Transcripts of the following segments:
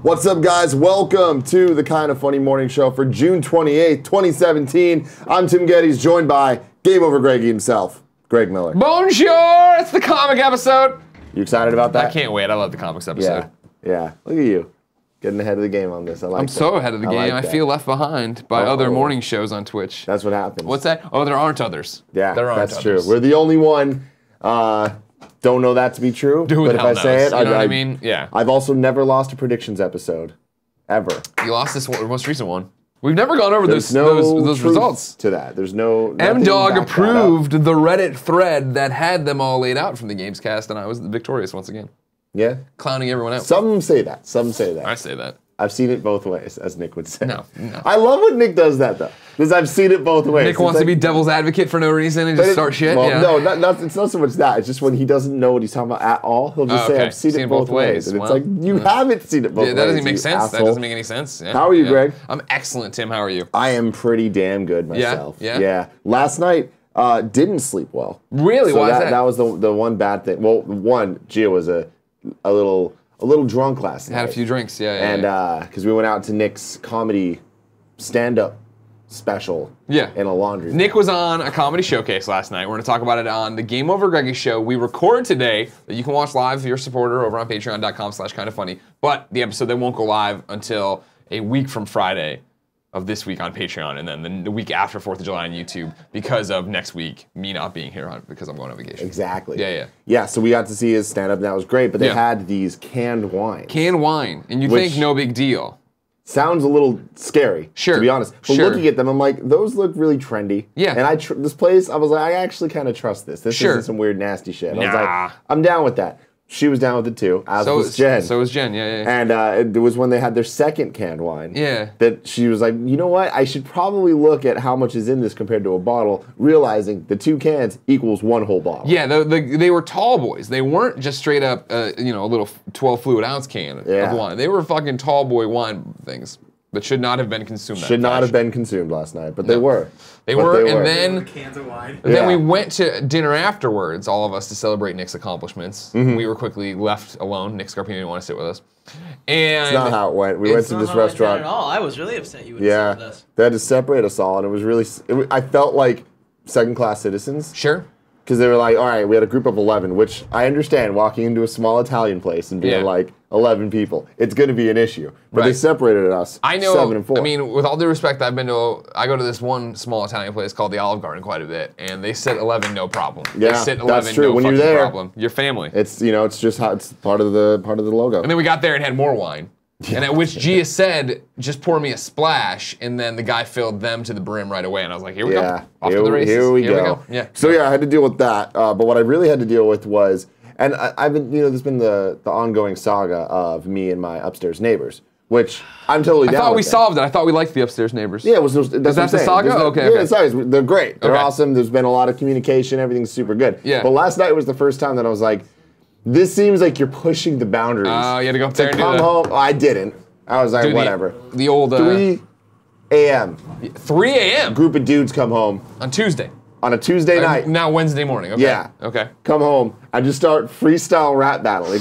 What's up, guys? Welcome to the Kind of Funny Morning Show for June 28th, 2017. I'm Tim Gettys, joined by Game Over Greggy himself, Greg Miller. Bonjour! It's the comic episode. You excited about that? I can't wait. I love the comics episode. Yeah. Look at you. Getting ahead of the game on this. I'm so ahead of the game. I feel left behind by other morning shows on Twitch. That's what happens. What's that? Oh, there aren't others. Yeah, there aren't that's others. true. We're the only one. Don't know that to be true. But if I say it, you know what I mean? Yeah. I've also never lost a predictions episode. Ever. You lost this one, most recent one. We've never gone over those truth results. To that. There's no. M-Dog approved the Reddit thread that had them all laid out from the Games Cast, and I was victorious once again. Yeah? Clowning everyone out. Some say that. Some say that. I say that. I've seen it both ways, as Nick would say. No. I love when Nick does that, though, because I've seen it both ways. Nick wants to be devil's advocate for no reason and just start shit? Well, yeah. no, it's not so much that. It's just when he doesn't know what he's talking about at all, he'll just say, I've seen it both ways. And it's like, you haven't seen it both ways, that doesn't make sense. asshole. That doesn't make any sense. Yeah. How are you, Greg? I'm excellent, Tim. How are you? I am pretty damn good myself. Yeah? Last night, didn't sleep well. Really? So Why is that? That was the one bad thing. Well, one, Gia was a little drunk last night. Had a few drinks, And because we went out to Nick's comedy stand-up special in a laundry room. Nick was on a comedy showcase last night. We're going to talk about it on the Game Over Greggy show. We record today that you can watch live if you're a supporter over on patreon.com/kindoffunny. But the episode that won't go live until a week from Friday of this week on Patreon, and then the week after 4th of July on YouTube, because of next week, me not being here because I'm going on vacation. Exactly. Yeah, so we got to see his stand-up, and that was great, but they had these canned wines. Canned wine, and you think no big deal. Sounds a little scary, to be honest. But looking at them, I'm like, those look really trendy. Yeah. And this place, I was like, I actually kind of trust this. This isn't some weird, nasty shit. I was like, I'm down with that. She was down with it too, as was Jen. So was Jen, yeah. And it was when they had their second canned wine. Yeah. That she was like, you know what? I should probably look at how much is in this compared to a bottle, realizing the 2 cans equals 1 whole bottle. Yeah, they were tall boys. They weren't just straight up, a little 12 fluid ounce can of wine. They were fucking tall boy wine things that should not have been consumed. Should not have been consumed last night, but they were. They were, and then cans of wine. Then we went to dinner afterwards, all of us, to celebrate Nick's accomplishments. We were quickly left alone. Nick Scarpino didn't want to sit with us. And it's not how it went. We went to this restaurant. At all. I was really upset you wouldn't sit with us. They had to separate us all, and it was really. I felt like second-class citizens. Sure. Because they were like, all right, we had a group of 11, which I understand, walking into a small Italian place and being like 11 people. It's going to be an issue. But they separated us 7 and 4. I mean, with all due respect, I go to this one small Italian place called the Olive Garden quite a bit, and they sit 11, no problem. Yeah, they sit 11, that's true. No when fucking you're there, problem. Your family. It's it's just how it's part of the logo. And then we got there and had more wine. And at which Gia said, just pour me a splash, and then the guy filled them to the brim right away, and I was like, here we go. Off to the races. Here we go. Yeah. So I had to deal with that. But what I really had to deal with was, and I've been, there's been the ongoing saga of me and my upstairs neighbors, which I'm totally down with. I thought we solved it. I thought we liked the upstairs neighbors. Yeah, is that the saga? Okay. Yeah, it's nice. They're great. They're awesome. There's been a lot of communication. Everything's super good. Yeah. But last night was the first time that I was like, this seems like you're pushing the boundaries. Oh, you had to go up there and do come home. I didn't. I was like, whatever. The old 3 a.m. 3 a.m. Group of dudes come home on Tuesday. On a Tuesday night. Now Wednesday morning. Okay. Yeah. Okay. Come home. I just start freestyle rap battling.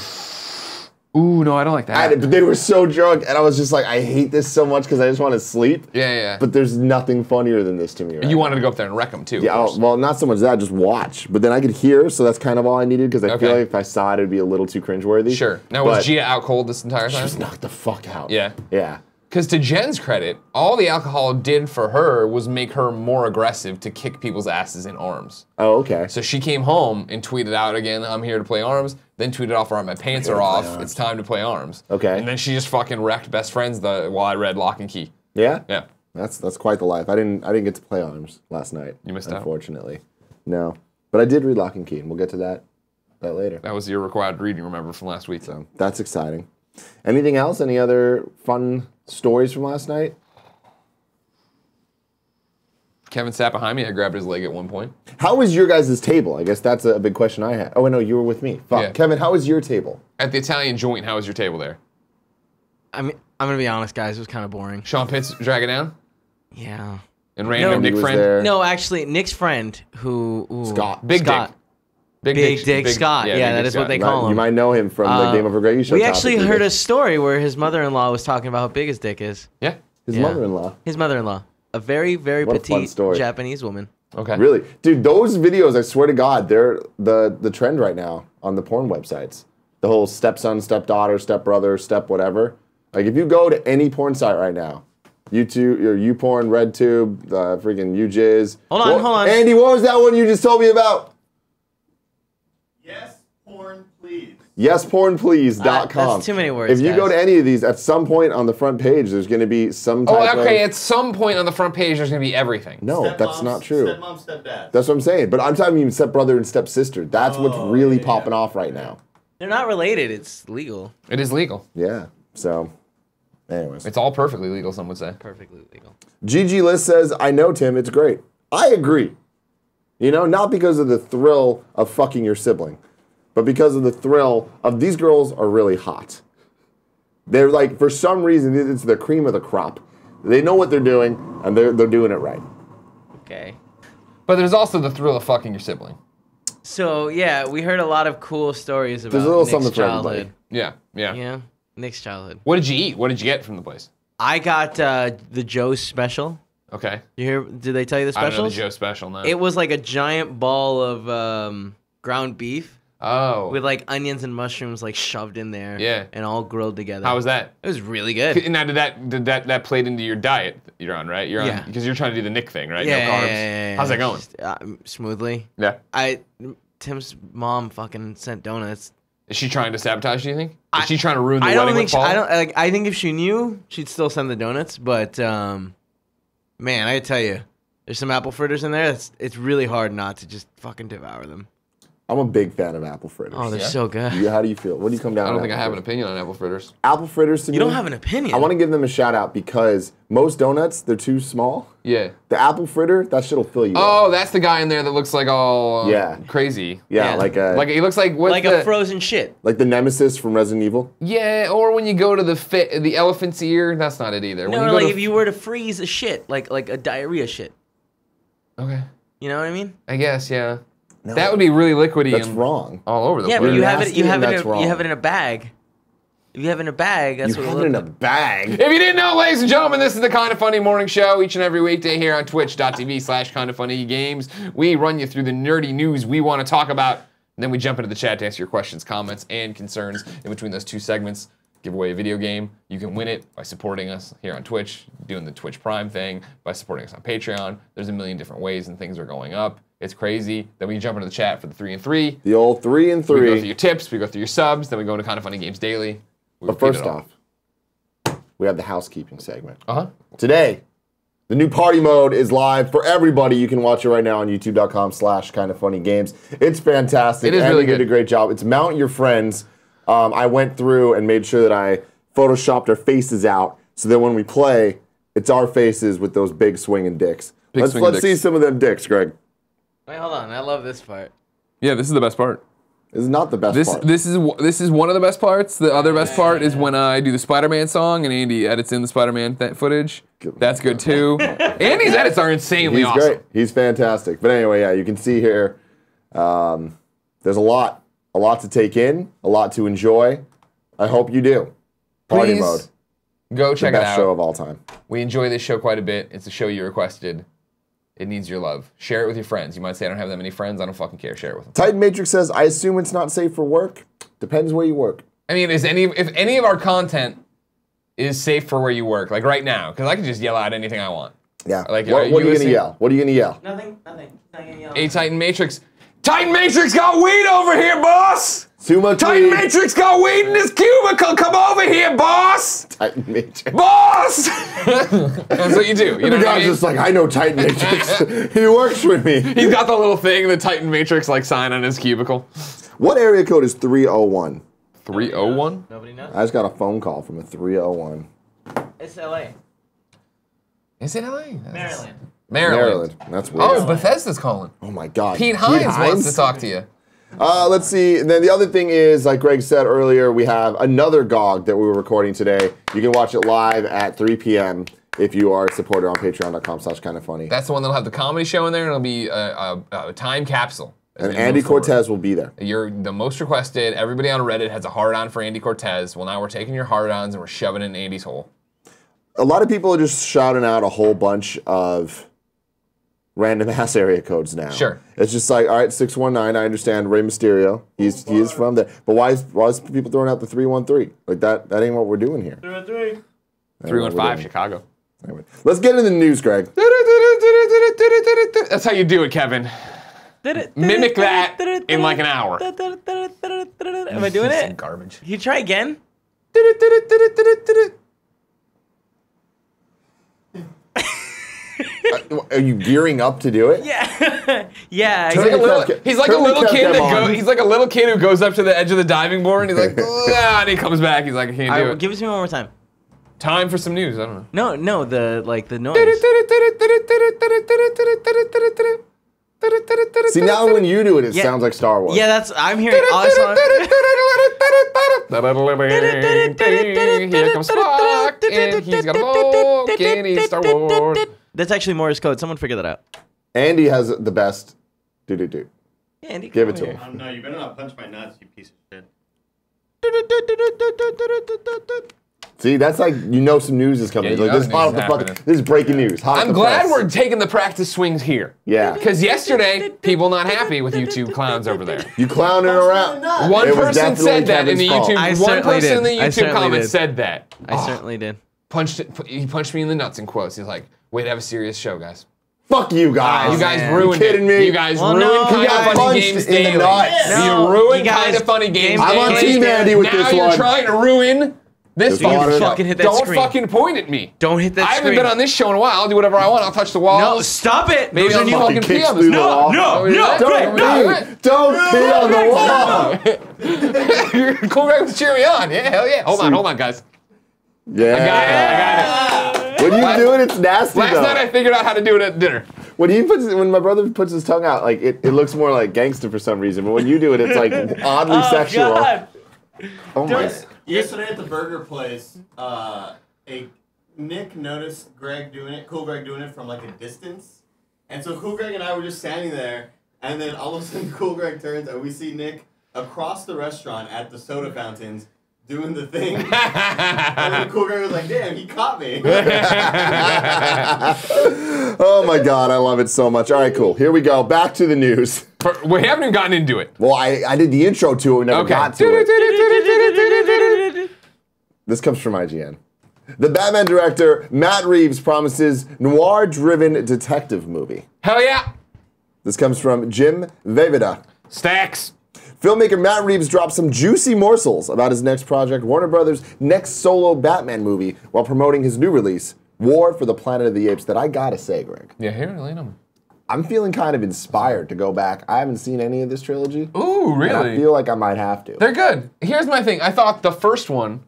Ooh, no, I don't like that. But they were so drunk, and I was just like, I hate this so much because I just want to sleep. Yeah. But there's nothing funnier than this to me. You wanted to go up there and wreck them too. Yeah. Well, not so much that, just watch. But then I could hear, so that's kind of all I needed because I feel like if I saw it, it'd be a little too cringeworthy. Sure. Now was Gia out cold this entire time? She was knocked the fuck out. Yeah. Yeah. Because to Jen's credit, all the alcohol did for her was make her more aggressive to kick people's asses in arms. Oh, okay. So she came home and tweeted out again, I'm here to play arms, then tweeted off, all right, my pants are off, it's time to play arms. Okay. And then she just fucking wrecked Best Friends while I read Lock and Key. Yeah? Yeah. That's quite the life. I didn't get to play arms last night. You missed out. Unfortunately. No. But I did read Lock and Key, and we'll get to that later. That was your required reading, remember, from last week. So that's exciting. Anything else? Any other fun stories from last night? Kevin sat behind me. I grabbed his leg at one point. How was your guys' table? I guess that's a big question I had. Oh, no, you were with me. Fuck. Yeah. Kevin, how was your table? At the Italian joint, how was your table there? I mean, I'm going to be honest, guys. It was kind of boring. Sean Pitts drag it down? Yeah. And random Nick friend? No, actually, Nick's friend, who... Scott. Big Dick. Big Dick Scott. Yeah, that is what they call him. You might know him from the Game Over Greggy show. We actually heard a story where his mother-in-law was talking about how big his dick is. Yeah. His mother-in-law. His mother-in-law. A very, very petite Japanese woman. Okay. Really? Dude, those videos, I swear to God, they're the trend right now on the porn websites. The whole stepson, stepdaughter, stepbrother, step whatever. Like, if you go to any porn site right now, YouTube, your YouPorn, RedTube, freaking UJizz. Hold on. Andy, what was that one you just told me about? YesPornPlease.com. That's too many words, If you go to any of these, at some point on the front page, there's going to be some type of... at some point on the front page, there's going to be everything. No, that's not true. Stepmom, stepdad. That's what I'm saying. But I'm talking even stepbrother and stepsister. That's what's really popping off right now. They're not related. It's legal. It is legal. Yeah. So, anyways. It's all perfectly legal, some would say. Perfectly legal. Gigi Liz says, I know, Tim, it's great. I agree. You know, not because of the thrill of fucking your sibling, but because of the thrill of these girls are really hot. They're like, for some reason, it's the cream of the crop. They know what they're doing, and they're doing it right. Okay. But there's also the thrill of fucking your sibling. So, yeah, we heard a lot of cool stories about There's a little Nick's something for childhood. everybody. Yeah. Yeah, Nick's childhood. What did you eat? What did you get from the place? I got the Joe's special. Okay. You hear? Did they tell you the I don't know specials? the Joe special, no. It was like a giant ball of ground beef. Oh. With like onions and mushrooms like shoved in there. Yeah. And all grilled together. How was that? It was really good. Now, did that played into your diet that you're on, right? You're on, because you're trying to do the Nick thing, right? Yeah, no carbs. yeah. How's that going? Just, smoothly. Yeah. Tim's mom fucking sent donuts. Is she trying to sabotage, do you think? Is she trying to ruin the wedding think with Paul? I think if she knew, she'd still send the donuts, but man, I tell you, there's some apple fritters in there. It's really hard not to just fucking devour them. I'm a big fan of apple fritters. Oh, they're so good. How do you feel? What do you come down on? I don't think I have an opinion on apple fritters. Apple fritters to me. You don't have an opinion? I want to give them a shout out because most donuts, they're too small. Yeah. The apple fritter, that shit'll fill you Oh, up. that's the guy in there that looks like all crazy. Yeah, Yeah. He looks like a frozen shit. Like the nemesis from Resident Evil. Yeah, or when you go to the elephant's ear, that's not it either. No, like if you were to freeze a shit, like a diarrhea shit. Okay. You know what I mean? I guess, yeah. No, that would be really liquidy. That's wrong. All over the place. Yeah, but you have Nasty it in a bag. If you have it in a bag, that's You what have it it in looks a bag. If you didn't know, ladies and gentlemen, this is the Kinda Funny Morning Show each and every weekday here on twitch.tv/kindafunnygames. We run you through the nerdy news we want to talk about, and then we jump into the chat to answer your questions, comments, and concerns in between those two segments. Give away a video game. You can win it by supporting us here on Twitch, doing the Twitch Prime thing, by supporting us on Patreon. There's a million different ways and things are going up. It's crazy. Then we jump into the chat for the 3 and 3. The old 3 and 3. We go through your tips, we go through your subs, then we go into Kinda Funny Games Daily. But first off, we have the housekeeping segment. Uh-huh. Today, the new party mode is live for everybody. You can watch it right now on youtube.com/kindafunnygames. It's fantastic. It is really good. Did a great job. It's Mount Your Friends. I went through and made sure that I photoshopped our faces out so that when we play, it's our faces with those big swinging dicks. Let's see some of them dicks, Greg. Wait, hold on. I love this part. Yeah, this is the best part. This is not the best part. This is one of the best parts. The other best part is when I do the Spider-Man song and Andy edits in the Spider-Man footage. That's good too. Andy's edits are insanely awesome. He's great. He's fantastic. But anyway, yeah, you can see here, there's a lot to take in, a lot to enjoy. I hope you do. Party mode. Go check it out. The best show of all time. We enjoy this show quite a bit. It's a show you requested. It needs your love. Share it with your friends. You might say, I don't have that many friends. I don't fucking care. Share it with them. Titan Matrix says, I assume it's not safe for work. Depends where you work. I mean, if any of our content is safe for where you work, like right now, because I can just yell out anything I want. Yeah. Like, what are you going to yell? What are you going to yell? Nothing. Not gonna yell. A Titan Matrix. Titan Matrix got weed over here, boss! Too much Titan weed. Matrix got weed in his cubicle. Come over here, boss! Titan Matrix. Boss! That's what you do. You know the what I guy's mean? just like, I know Titan Matrix. He works with me. He's got the little thing, the Titan Matrix like sign on his cubicle. What area code is 301? 301? Nobody knows. I just got a phone call from a 301. It's L.A. Is it LA? Maryland. That's weird. Oh, Bethesda's calling. Oh my God. Pete Hines wants to talk to you. Let's see. And then the other thing is, like Greg said earlier, we have another GOG that we were recording today. You can watch it live at 3 p.m. if you are a supporter on patreon.com/kindafunny. That's the one that'll have the comedy show in there, and it'll be a time capsule. as And we Andy move forward. Cortez will be there. You're the most requested. Everybody on Reddit has a hard-on for Andy Cortez. Well, now we're taking your hard-ons and we're shoving it in Andy's hole. A lot of people are just shouting out a whole bunch of random ass area codes now. Sure. It's just like, all right, 619, I understand Rey Mysterio. He is from there. But why is people throwing out the 313? Like that ain't what we're doing here. 313. 315 Chicago. Anyway, let's get into the news, Greg. That's how you do it, Kevin. Mimic that in like an hour. Am I doing Some it? garbage. Can you try again? Are you gearing up to do it? Yeah. Yeah. Turn He's like a little kid he's like a little kid who goes up to the edge of the diving board and he's like, "Ah," and he comes back. He's like, I can't do it. Give it to me one more time. Time for some news. I don't know. No, the noise. See, now when you do it, it sounds like Star Wars. Yeah, I'm hearing awesome. Here comes Spock, and he's got a bow, and he's Star Wars. That's actually Morse code. Someone figure that out. Andy has the best do-do-do. Yeah, Andy, Give come it to here. him. No, you better not punch my nuts, you piece of shit. See, that's like, you know some news is coming. Yeah, you Like, know this, the news is hot off the happening. this is breaking news. Hot off I'm the glad press. we're taking the practice swings here. Yeah. Because yesterday, people not happy with YouTube clowns over there. You clowning around. One It was person definitely said that in the Kevin's fault. I YouTube. One certainly person in did. the I YouTube certainly comments did. said that. I certainly did. He punched me in the nuts in quotes. He's like, "Way to have a serious show, guys. Fuck you guys. You guys man. ruined You kidding it. me? You guys Well, ruined no, kind you of got funny punched games in the daily. nuts. No, you ruined you guys- kind of funny games. I'm on daily. Team Andy with now this you're one. trying to ruin this Just water it show. up. Fucking hit that Don't screen. fucking point at me. Don't hit that I haven't screen. been on this show in a while. I'll do whatever I want. I'll touch the walls. No, stop it. Maybe Those I'll are new. fucking Kicks pee on through this. the wall. No, Don't no. Don't pee on the wall. Cool Greg was cheering me on. Yeah, hell yeah. Hold on, guys. Yeah. I got it. When you do it, it's nasty Last though. night I figured out how to do it at dinner. When my brother puts his tongue out, like it looks more like gangster for some reason. But when you do it, it's like oddly sexual. God. Oh my! Yesterday at the burger place, Nick noticed Cool Greg doing it from like a distance. And so Cool Greg and I were just standing there, and then all of a sudden Cool Greg turns and we see Nick across the restaurant at the soda fountains doing the thing. And then Cool Greg was like, damn, he caught me. Oh my God, I love it so much. All right, cool. Here we go. Back to the news. We haven't even gotten into it. Well, I did the intro to it. We never got to it. This comes from IGN. The Batman director, Matt Reeves, promises noir-driven detective movie. Hell yeah. This comes from Jim Vejvoda. Stacks. Filmmaker Matt Reeves dropped some juicy morsels about his next project, Warner Brothers' next solo Batman movie, while promoting his new release, War for the Planet of the Apes, that I gotta say, Greg, Yeah, here, lay them. I'm feeling kind of inspired to go back. I haven't seen any of this trilogy. Ooh, And I really? feel like I might have to. They're good. Here's my thing. I thought the first one,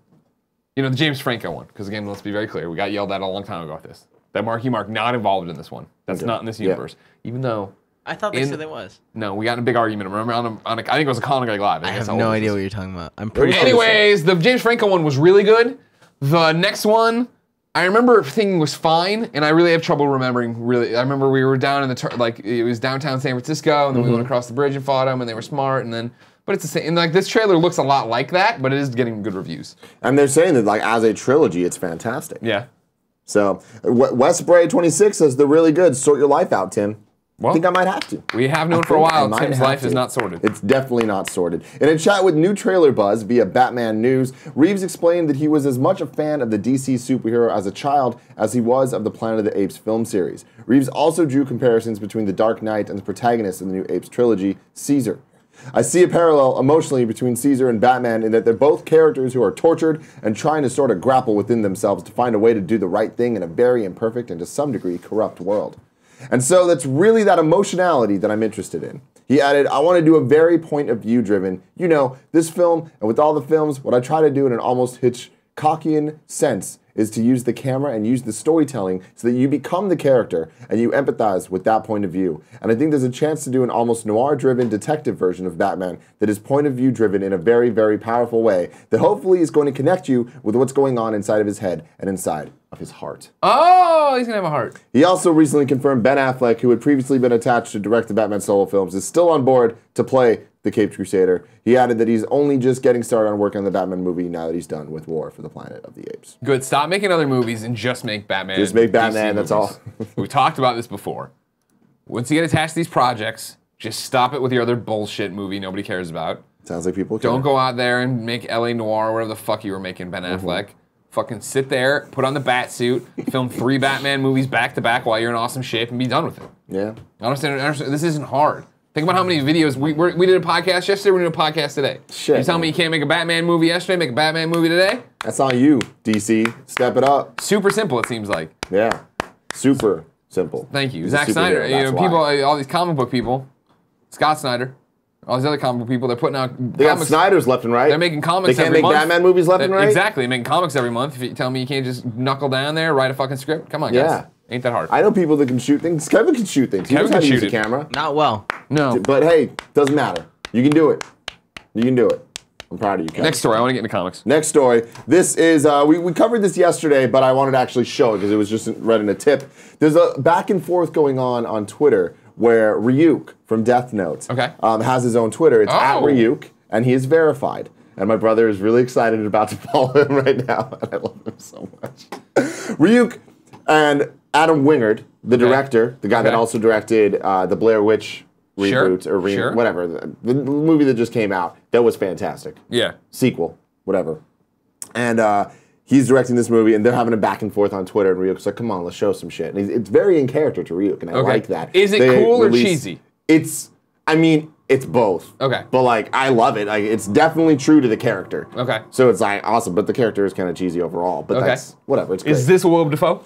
the James Franco one, because again, let's be very clear, we got yelled at a long time ago with this. That Marky Mark not involved in this one. That's Okay. not in this Yeah. universe. Even though, I thought they said it was. no, we got in a big argument. Remember I think it was a Colin Greg Live. I think that's have how no old idea this what is. you're talking about. I'm pretty sure. Anyways, the James Franco one was really good. The next one, I remember thinking was fine, and I really have trouble remembering. Really, I remember we were down in it was downtown San Francisco, and then we went across the bridge and fought them, and they were smart, and then. But it's the same. And like this trailer looks a lot like that, but it is getting good reviews. And they're saying that, like, as a trilogy, it's fantastic. Yeah. So, West Bray 26 says they're really good. Sort your life out, Tim. Well, I think I might have to. We have known I for a think I while. might Tim's have life to. is not sorted. It's definitely not sorted. In a chat with New Trailer Buzz via Batman News, Reeves explained that he was as much a fan of the DC superhero as a child as he was of the Planet of the Apes film series. Reeves also drew comparisons between the Dark Knight and the protagonist in the new Apes trilogy, Caesar. I see a parallel emotionally between Caesar and Batman in that they're both characters who are tortured and trying to sort of grapple within themselves to find a way to do the right thing in a very imperfect and to some degree corrupt world. And so that's really that emotionality that I'm interested in. He added, I want to do a very point of view driven, this film, and with all the films, what I try to do in an almost Hitchcockian sense is to use the camera and use the storytelling so that you become the character and you empathize with that point of view. And I think there's a chance to do an almost noir-driven detective version of Batman that is point of view driven in a very, very powerful way that hopefully is going to connect you with what's going on inside of his head and inside of his heart. Oh, he's gonna have a heart. He also recently confirmed Ben Affleck, who had previously been attached to direct the Batman solo films, is still on board to play the Caped Crusader. He added that he's only just getting started on working on the Batman movie now that he's done with War for the Planet of the Apes. Good. Stop making other movies and just make Batman. Just make Batman, DC that's all. We talked about this before. Once you get attached to these projects, just stop it with your other bullshit movie nobody cares about. Sounds like people care. Don't go out there and make LA Noir or whatever the fuck you were making, Ben Affleck. Fucking sit there, put on the bat suit, film 3 Batman movies back to back while you're in awesome shape and be done with it. Yeah. I understand. This isn't hard. Think about how many videos we did a podcast yesterday. We're doing a podcast today. Shit. You telling me you can't make a Batman movie yesterday? Make a Batman movie today? That's on you, DC. Step it up. Super simple. It seems like. Yeah. Super simple. Thank you, He's a Zack superhero, Snyder. You that's know, why. people, all these comic book people, Scott Snyder, all these other comic book people. They're putting out. They got Snyders left and right. They're making comics They can't every make month. Batman movies left and right? Exactly. They're making comics every month. If you tell me you can't just knuckle down there, write a fucking script, come on, guys. Yeah. Ain't that hard. I know people that can shoot things. Kevin can shoot things. He Kevin knows how to can use shoot a it. camera. Not well. No. But hey, doesn't matter. You can do it. You can do it. I'm proud of you, Kevin. Next story. I want to get into comics. Next story. This is, we covered this yesterday, but I wanted to actually show it because it was just read in a tip. There's a back and forth going on Twitter where Ryuk from Death Note has his own Twitter. It's at Ryuk, and he is verified. And my brother is really excited and about to follow him right now, and I love him so much. Ryuk and Adam Wingard, the director, the guy that also directed the Blair Witch reboot or whatever, the movie that just came out, that was fantastic. Yeah. Sequel, whatever. And he's directing this movie, and they're having a back and forth on Twitter, and Ryuk's like, come on, let's show some shit. And it's very in character to Ryuk, and I like that. Is it cool or cheesy? It's, I mean, it's both. Okay. But, like, I love it. Like, it's definitely true to the character. Okay. So it's, like, awesome, but the character is kind of cheesy overall. But that's, whatever, it's great. Is this Willem Dafoe?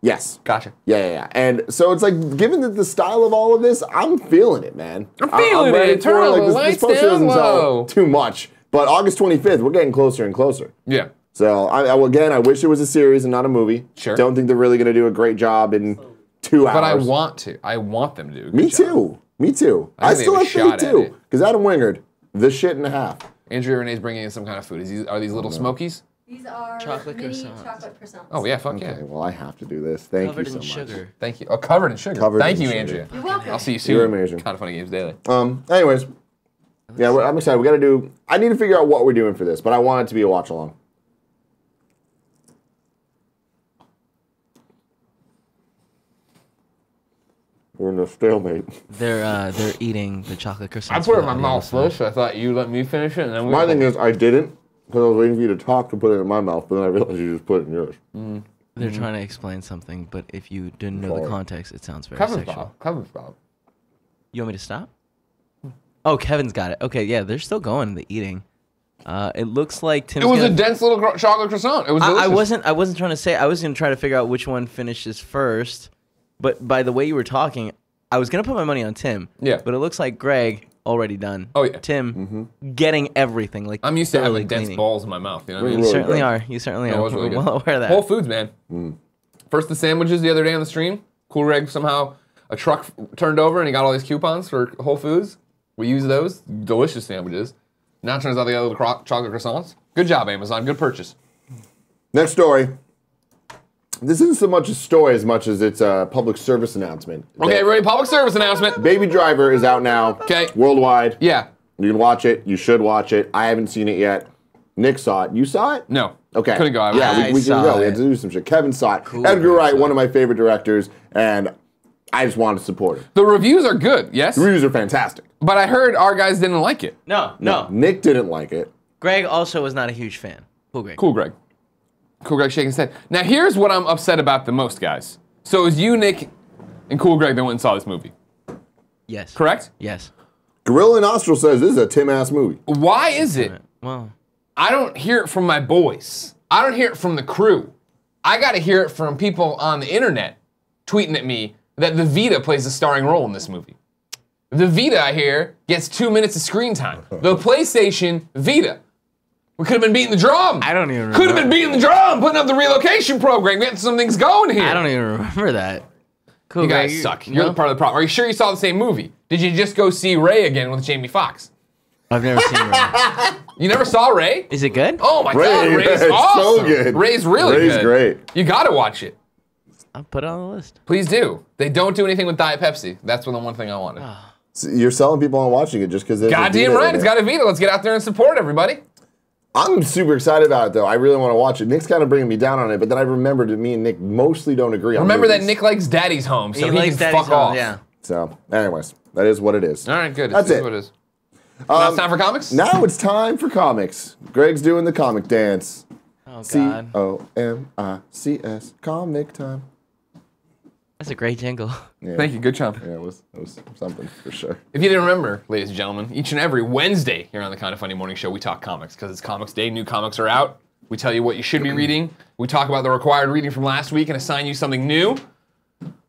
Yes. Gotcha. Yeah. And so it's like, given the style of all of this, I'm feeling it, man. I'm feeling it. Turn on the lights poster down doesn't low. tell too much, but August 25th, we're getting closer and closer. Yeah. So, again, I wish it was a series and not a movie. Sure. Don't think they're really going to do a great job in 2 hours. But I want to. I want them to do a good Me job. too. Me too. I think still they have have a shot faith at too. it. Because Adam Wingard, the shit and a half. Andrea Renee's bringing in some kind of food. Are these little smokies? These are Chocolate mini croissants. chocolate croissants. Oh, yeah, fuck Okay, yeah. well, I have to do this. Thank Covered you so in much. sugar. Thank you. Oh, covered in sugar. Covered Thank in you, sugar. Andrea. You're welcome. I'll see you soon. You're amazing. Kind of funny games daily. Anyways. Yeah, I'm excited. We got to do... I need to figure out what we're doing for this, but I want it to be a watch-along. We're in a stalemate. They're eating the chocolate croissants. I put it in my without mouth eating first. I thought you let me finish it, and then we. My thing is, I didn't, because I was waiting for you to talk to put it in my mouth, but then I realized you just put it in yours. They're trying to explain something, but if you didn't know the Sorry. context, it sounds very Cover sexual. Bob. Cover Bob. You want me to stop? Oh, Kevin's got it. Okay, yeah, they're still going, the eating. It looks like Tim's It was gonna- a dense little chocolate croissant. It was delicious. I wasn't trying to say. I was gonna try to figure out which one finishes first, but by the way you were talking, I was gonna put my money on Tim. Yeah. But it looks like Greg already done. Oh, yeah. Tim getting everything. Like I'm used to thoroughly having dense cleaning. balls in my mouth. You know what I You mean? Really certainly good. are. You certainly No, it are. was really We're good. well aware of that. Whole Foods, man. First the sandwiches the other day on the stream. Cool Greg somehow a truck turned over and he got all these coupons for Whole Foods. We used those delicious sandwiches. Now it turns out they got little chocolate croissants. Good job, Amazon. Good purchase. Next story. This isn't so much a story as much as it's a public service announcement. Okay, That ready? Public service announcement. Baby Driver is out now. Okay. Worldwide. Yeah. You can watch it. You should watch it. I haven't seen it yet. Nick saw it. You saw it? No. Okay. Couldn't go. Yeah, we can saw go. We it. had to do some shit. Kevin saw it. Cool. Edgar Wright, Saw one of my favorite directors, and I just wanted to support him. The reviews are good, yes? The reviews are fantastic. But I heard our guys didn't like it. No. Nick didn't like it. Greg also was not a huge fan. Cool, Greg. Cool, Greg. Cool Greg shaking his head. Now, here's what I'm upset about the most, guys. So it was you, Nick, and Cool Greg that went and saw this movie, Yes. correct? Yes. Gorilla Nostril says this is a Tim-ass movie. Why is it Well, I don't hear it from my boys? I don't hear it from the crew. I got to hear it from people on the internet tweeting at me that the Vita plays a starring role in this movie. The Vita, I hear, gets 2 minutes of screen time. The PlayStation Vita. We could have been beating the drum. I don't even remember. Could have been beating the drum, putting up the relocation program, getting some things going here. I don't even remember that. Cool, You guys suck. You're the part of the problem. Are you sure you saw the same movie? Did you just go see Ray again with Jamie Foxx? I've never seen Ray. You never saw Ray? Is it good? Oh my God, Ray's it's awesome. so good. Ray's really Ray's good. great. You gotta watch it. I'll put it on the list. Please do. They don't do anything with Diet Pepsi. That's the one thing I wanted. So you're selling people on watching it just because there's Goddamn right, it's got a Vita. Let's get out there and support everybody. I'm super excited about it though. I really want to watch it. Nick's kind of bringing me down on it, but then I remembered that me and Nick mostly don't agree on Remember that movies. Nick likes Daddy's Home, so he likes can Daddy's fuck off. Home, yeah. So, anyways, that is what it is. All right, good. That's This is it. what it is. Now it's time for comics? Now it's time for comics. Greg's doing the comic dance. Oh, God. C-O-M-I-C-S. Comic time. That's a great jingle. Yeah. Thank you. Good job. Yeah, it was something for sure. If you didn't remember, ladies and gentlemen, each and every Wednesday here on the Kind of Funny Morning Show, we talk comics because it's Comics Day. New comics are out. We tell you what you should be reading. We talk about the required reading from last week and assign you something new.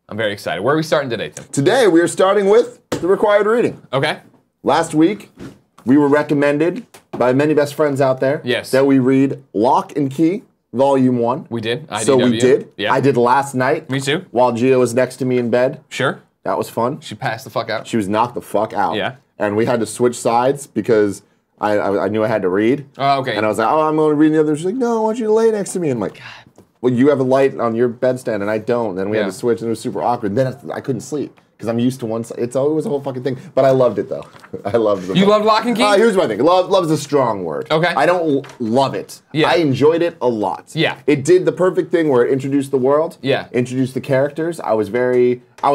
I'm very excited. Where are we starting today, Tim? Today we are starting with the required reading. Okay. Last week, we were recommended by many best friends out there Yes. that we read Lock and Key, Volume 1. We did. So we IDW. did. Yeah. I did last night. Me too. While Gia was next to me in bed. Sure. That was fun. She passed the fuck out. She was knocked the fuck out. Yeah. And we had to switch sides because I knew I had to read. Oh, okay. And I was like, oh, I'm going to read the other. She's like, no, I want you to lay next to me. And I'm like, God. Well, you have a light on your bedstand and I don't. Then we had Yeah. to switch and it was super awkward. Then I couldn't sleep because I'm used to one side. It was a whole fucking thing. But I loved it though. I loved it. You loved Lock and Key? Here's my thing. Love's a strong word. Okay. I don't love it. Yeah. I enjoyed it a lot. Yeah. It did the perfect thing where it introduced the world. Yeah. Introduced the characters. I was in. I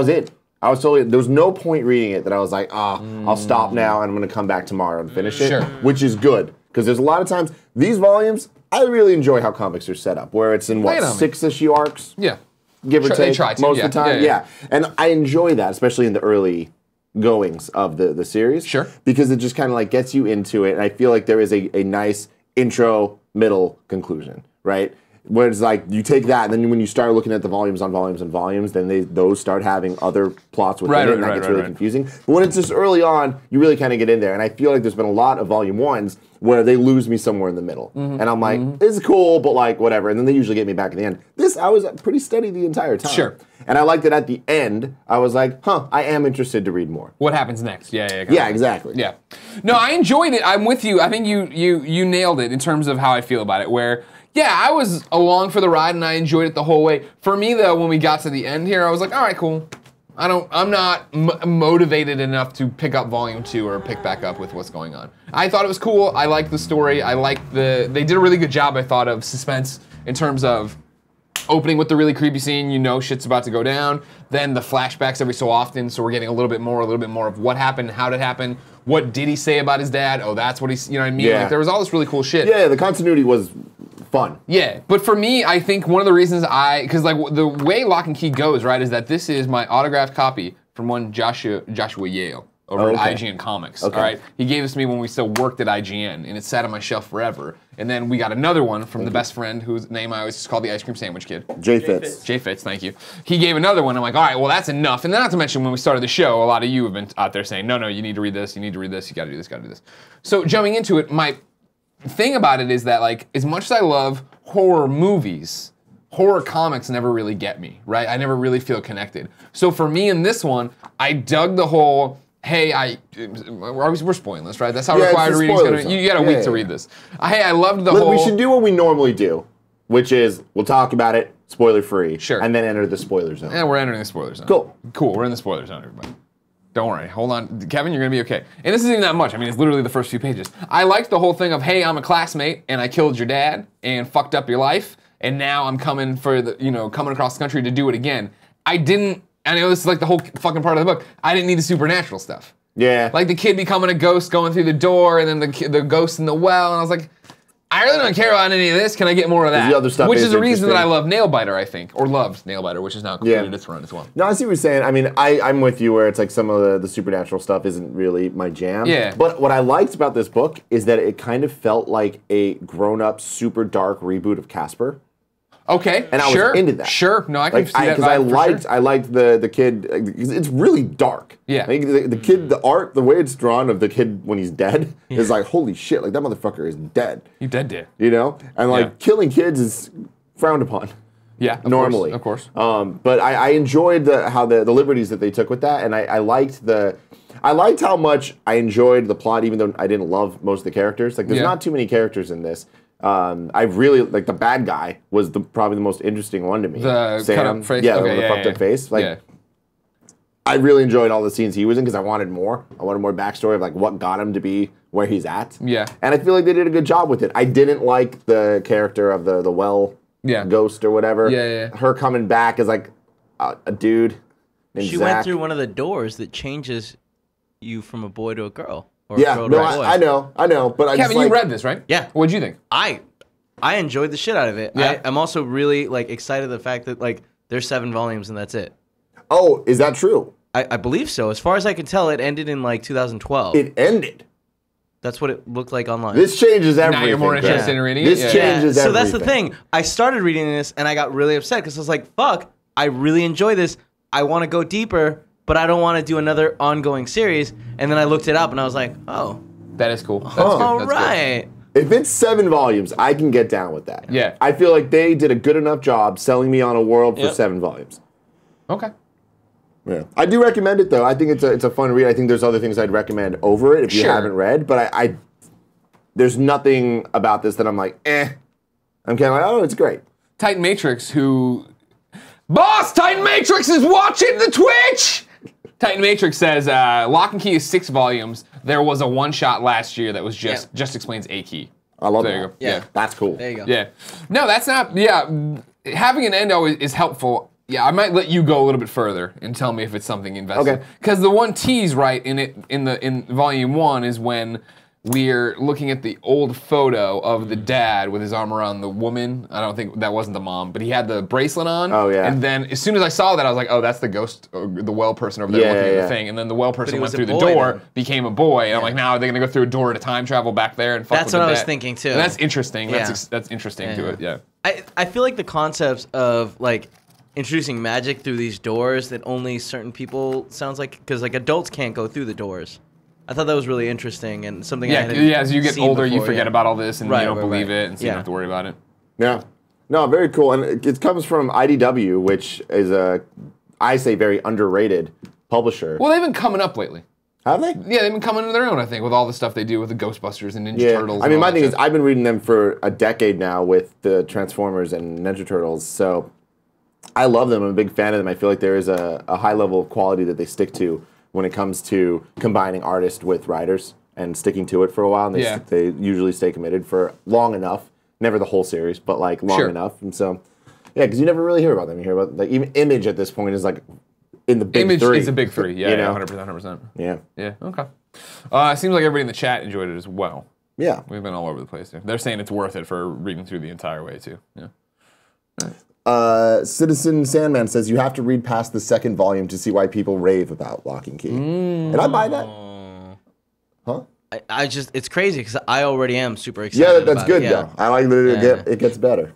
was totally. There was no point reading it that I was like, I'll stop now and I'm going to come back tomorrow and finish it. Sure. Which is good because there's a lot of times these volumes. I really enjoy how comics are set up, where it's in Lay it on me. 6-issue arcs, Yeah. give or They take, try to, most yeah. of the time. Yeah. And I enjoy that, especially in the early goings of the series. Sure. Because it just kind of like gets you into it, and I feel like there is a nice intro, middle, conclusion, right? Where it's like you take that, and then when you start looking at the volumes on volumes and volumes, then those start having other plots within it, and that gets really confusing. But when it's just early on, you really kind of get in there, and I feel like there's been a lot of volume 1s where they lose me somewhere in the middle, and I'm like, this is cool, but like whatever, and then they usually get me back at the end. This I was pretty steady the entire time. Sure. And I liked that at the end, I was like, I am interested to read more. What happens next? Yeah. Yeah, exactly. Yeah. No, I enjoyed it. I'm with you. I think you nailed it in terms of how I feel about it. Where, yeah, I was along for the ride and I enjoyed it the whole way. For me, though, when we got to the end here, I was like, all right, cool. I'm not motivated enough to pick up volume 2 or pick back up with what's going on. I thought it was cool. I liked the story. They did a really good job, I thought, of suspense in terms of opening with the really creepy scene, you know shit's about to go down. Then the flashbacks every so often, so we're getting a little bit more of what happened, how did it happen, what did he say about his dad? Oh, that's what you know what I mean? Yeah. Like, there was all this really cool shit. Yeah, the continuity was fun. Yeah, but for me, I think one of the reasons because like the way Lock and Key goes, right, is that this is my autographed copy from one Joshua Yale over at IGN Comics. Okay. All right, he gave this to me when we still worked at IGN, and it sat on my shelf forever. And then we got another one from the best friend whose name I always just call the Ice Cream Sandwich Kid. Jay Fitz. Jay Fitz, thank you. He gave another one. I'm like, all right, well, that's enough. And then not to mention, when we started the show, a lot of you have been out there saying, no, you need to read this, you need to read this, you gotta do this, gotta do this. So jumping into it, my thing about it is that, like, as much as I love horror movies, horror comics never really get me, right? I never really feel connected. So for me in this one, I dug the whole, hey, we're spoiling this, right? That's how required reading is going to be. You got a week to read this. Hey, I loved the whole... We should do what we normally do, which is we'll talk about it, spoiler free, Sure. and then enter the spoiler zone. And we're entering the spoiler zone. Cool, we're in the spoiler zone, everybody. Don't worry, hold on. Kevin, you're gonna be okay. And this isn't even that much. I mean, it's literally the first few pages. I liked the whole thing of, hey, I'm a classmate, and I killed your dad, and fucked up your life, and now I'm coming for coming across the country to do it again. I know this is like the whole fucking part of the book. I didn't need the supernatural stuff. Yeah. Like the kid becoming a ghost going through the door, and then the ghost in the well, and I was like, I really don't care about any of this. Can I get more of that? The other stuff which is is the reason that I interesting. love Nailbiter, I think, or loved Nailbiter, which is now completed its run as well. No, I see what you're saying. I mean, I'm with you where it's like some of the supernatural stuff isn't really my jam. Yeah. But what I liked about this book is that it kind of felt like a grown-up, super dark reboot of Casper. Okay, And I sure, was into that. Sure, no, I can Like, see that. because vibe for sure. I liked the kid. It's really dark. Yeah. Like, the kid, the art, the way it's drawn of the kid when he's dead is like, holy shit! Like that motherfucker is dead. You dead. You know, and like Yeah. killing kids is frowned upon. Yeah, of Normally, course. But I enjoyed how the liberties that they took with that, and I liked how much I enjoyed the plot, even though I didn't love most of the characters. Like, there's Yeah. not too many characters in this. I really like the bad guy was probably the most interesting one to me. The Sam, cut up face? yeah, Okay, the yeah, fucked yeah. up face. Like, Yeah. I really enjoyed all the scenes he was in because I wanted more. I wanted more backstory of like what got him to be where he's at. Yeah. And I feel like they did a good job with it. I didn't like the character of the well ghost or whatever. Yeah. Her coming back as like a dude named She Zach. went through one of the doors that changes you from a boy to a girl. Or a Yeah, girl no, to a boy. I know, but I Kevin, just like, you read this, right? Yeah. What'd you think? I enjoyed the shit out of it. Yeah. I'm also really like excited the fact that like there's 7 volumes and that's it. Oh, is that true? I believe so. As far as I can tell, it ended in like 2012. It ended. That's what it looked like online. This changes everything. Now you're more Greg. interested in reading it? This Yeah. changes So everything. that's the thing. I started reading this and I got really upset because I was like, fuck, I really enjoy this. I want to go deeper, but I don't want to do another ongoing series. And then I looked it up and I was like, oh, That is cool. That's all good. That's good. right. If it's 7 volumes, I can get down with that. Yeah. I feel like they did a good enough job selling me on a world for Yep. 7 volumes. Okay. Yeah. I do recommend it though. I think it's a fun read. I think there's other things I'd recommend over it if you Sure. haven't read, but I there's nothing about this that I'm like, eh. I'm kind of like, oh, it's great. Titan Matrix, who... Boss, Titan Matrix is watching the Twitch! Titan Matrix says, Lock and Key is 6 volumes. There was a one-shot last year that was just explains a key. I love There that. you go. Yeah. That's cool. There you go. Yeah. No, that's not... Yeah, having an end always is helpful. Yeah, I might let you go a little bit further and tell me if it's something invested. Okay. Because the one tease, right, in volume 1 is when we're looking at the old photo of the dad with his arm around the woman. I don't think that wasn't the mom, but he had the bracelet on. Oh, yeah. And then as soon as I saw that, I was like, oh, that's the ghost, or the well person over there Yeah, looking at yeah. the thing. And then the well person he went was a through the boy door, then. became a boy. And I'm like, now are they going to go through a door to time travel back there and fuck That's with what the I was dad? thinking, too. And that's interesting. Yeah. That's interesting to it. Yeah. I feel like the concepts of like introducing magic through these doors that only certain people sounds like, because like adults can't go through the doors. I thought that was really interesting and something I hadn't As you get seen older, you before, forget yeah. about all this and Right, you don't right, believe right. it, and so you Yeah. don't have to worry about it. Yeah. No, very cool. And it comes from IDW, which is I say, very underrated publisher. Well, they've been coming up lately. Have they? Yeah, they've been coming into their own, I think, with all the stuff they do with the Ghostbusters and Ninja Yeah. Turtles. I and mean, all my that thing is, shit. I've been reading them for a decade now with the Transformers and Ninja Turtles, so I love them. I'm a big fan of them. I feel like there is a high level of quality that they stick to when it comes to combining artists with writers and sticking to it for a while. And Yeah. they usually stay committed for long enough. Never the whole series, but like long Sure. enough. And so, yeah, because you never really hear about them. You hear about, like, even Image at this point is like in the big Image 3. is a big 3. Yeah, You yeah, know? 100%, 100%. Yeah. Yeah, okay. It seems like everybody in the chat enjoyed it as well. Yeah. We've been all over the place there. They're saying it's worth it for reading through the entire way, too. Yeah. Citizen Sandman says you have to read past the 2nd volume to see why people rave about Lock and Key. And I buy that. Huh? I just, it's crazy because I already am super excited. Yeah, that's about good it. though. I like that it gets better.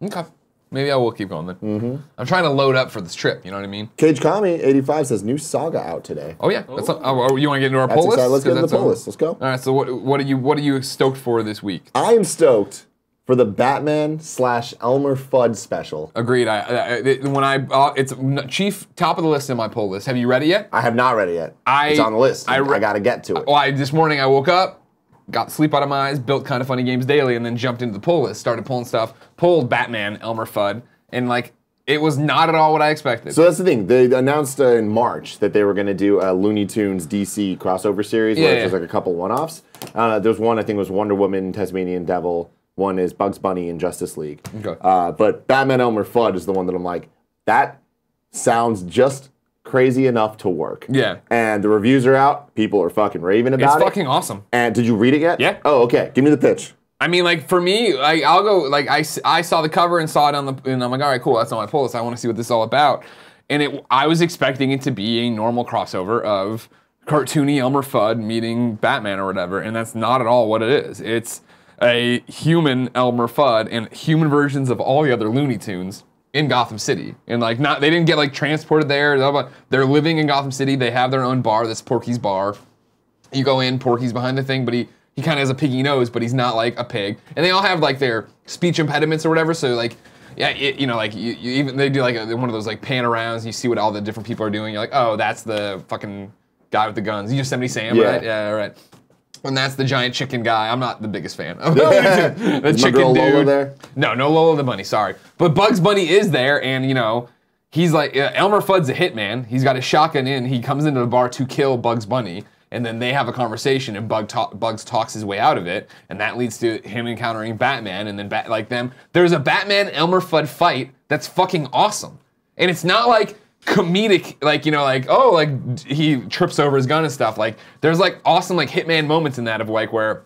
Okay. Maybe I will keep going then. Mm-hmm. I'm trying to load up for this trip, you know what I mean? Cage Kami 85 says new saga out today. Oh, yeah. That's not, you want to get into our That's poll list? exciting. Let's get into the 'Cause that's poll list. Let's go. All right, so what are you stoked for this week? I am stoked for the Batman / Elmer Fudd special. Agreed. It's chief top of the list in my poll list. Have you read it yet? I have not read it yet. It's on the list. I got to get to it. Well, this morning I woke up, got sleep out of my eyes, built Kind of Funny Games Daily, and then jumped into the poll list, started pulling stuff, pulled Batman, Elmer Fudd, and like it was not at all what I expected. So that's the thing. They announced in March that they were going to do a Looney Tunes DC crossover series where it was like a couple one-offs. There's one, I think it was Wonder Woman, Tasmanian Devil. One is Bugs Bunny and Justice League. Okay. But Batman Elmer Fudd is the one that I'm like, that sounds just crazy enough to work. Yeah. And the reviews are out. People are fucking raving about it's it. fucking awesome. And did you read it yet? Yeah. Oh, okay. Give me the pitch. I mean, like for me, I'll go. Like I saw the cover and saw it and I'm like, all right, cool. That's on my pull list. I want to see what this is all about. And I was expecting it to be a normal crossover of cartoony Elmer Fudd meeting Batman or whatever, and that's not at all what it is. It's a human Elmer Fudd and human versions of all the other Looney Tunes in Gotham City. And like they didn't get like transported there. They're living in Gotham City. They have their own bar, that's Porky's Bar. You go in, Porky's behind the thing, but he kind of has a piggy nose, but he's not like a pig. And they all have like their speech impediments or whatever, so like, yeah, you even, they do like one of those like pan arounds, and you see what all the different people are doing. You're like, oh, that's the fucking guy with the guns. Yosemite Sam, right? Yeah, right. And that's the giant chicken guy. I'm not the biggest fan of the chicken girl dude. Lola there? No Lola the bunny, sorry. But Bugs Bunny is there, and he's like, Elmer Fudd's a hitman. He's got his shotgun in. He comes into the bar to kill Bugs Bunny. And then they have a conversation, and Bugs talks his way out of it, and that leads to him encountering Batman, and then there's a Batman Elmer Fudd fight that's fucking awesome, and it's not like comedic, like he trips over his gun and stuff. Like there's like awesome like Hitman moments in that of like where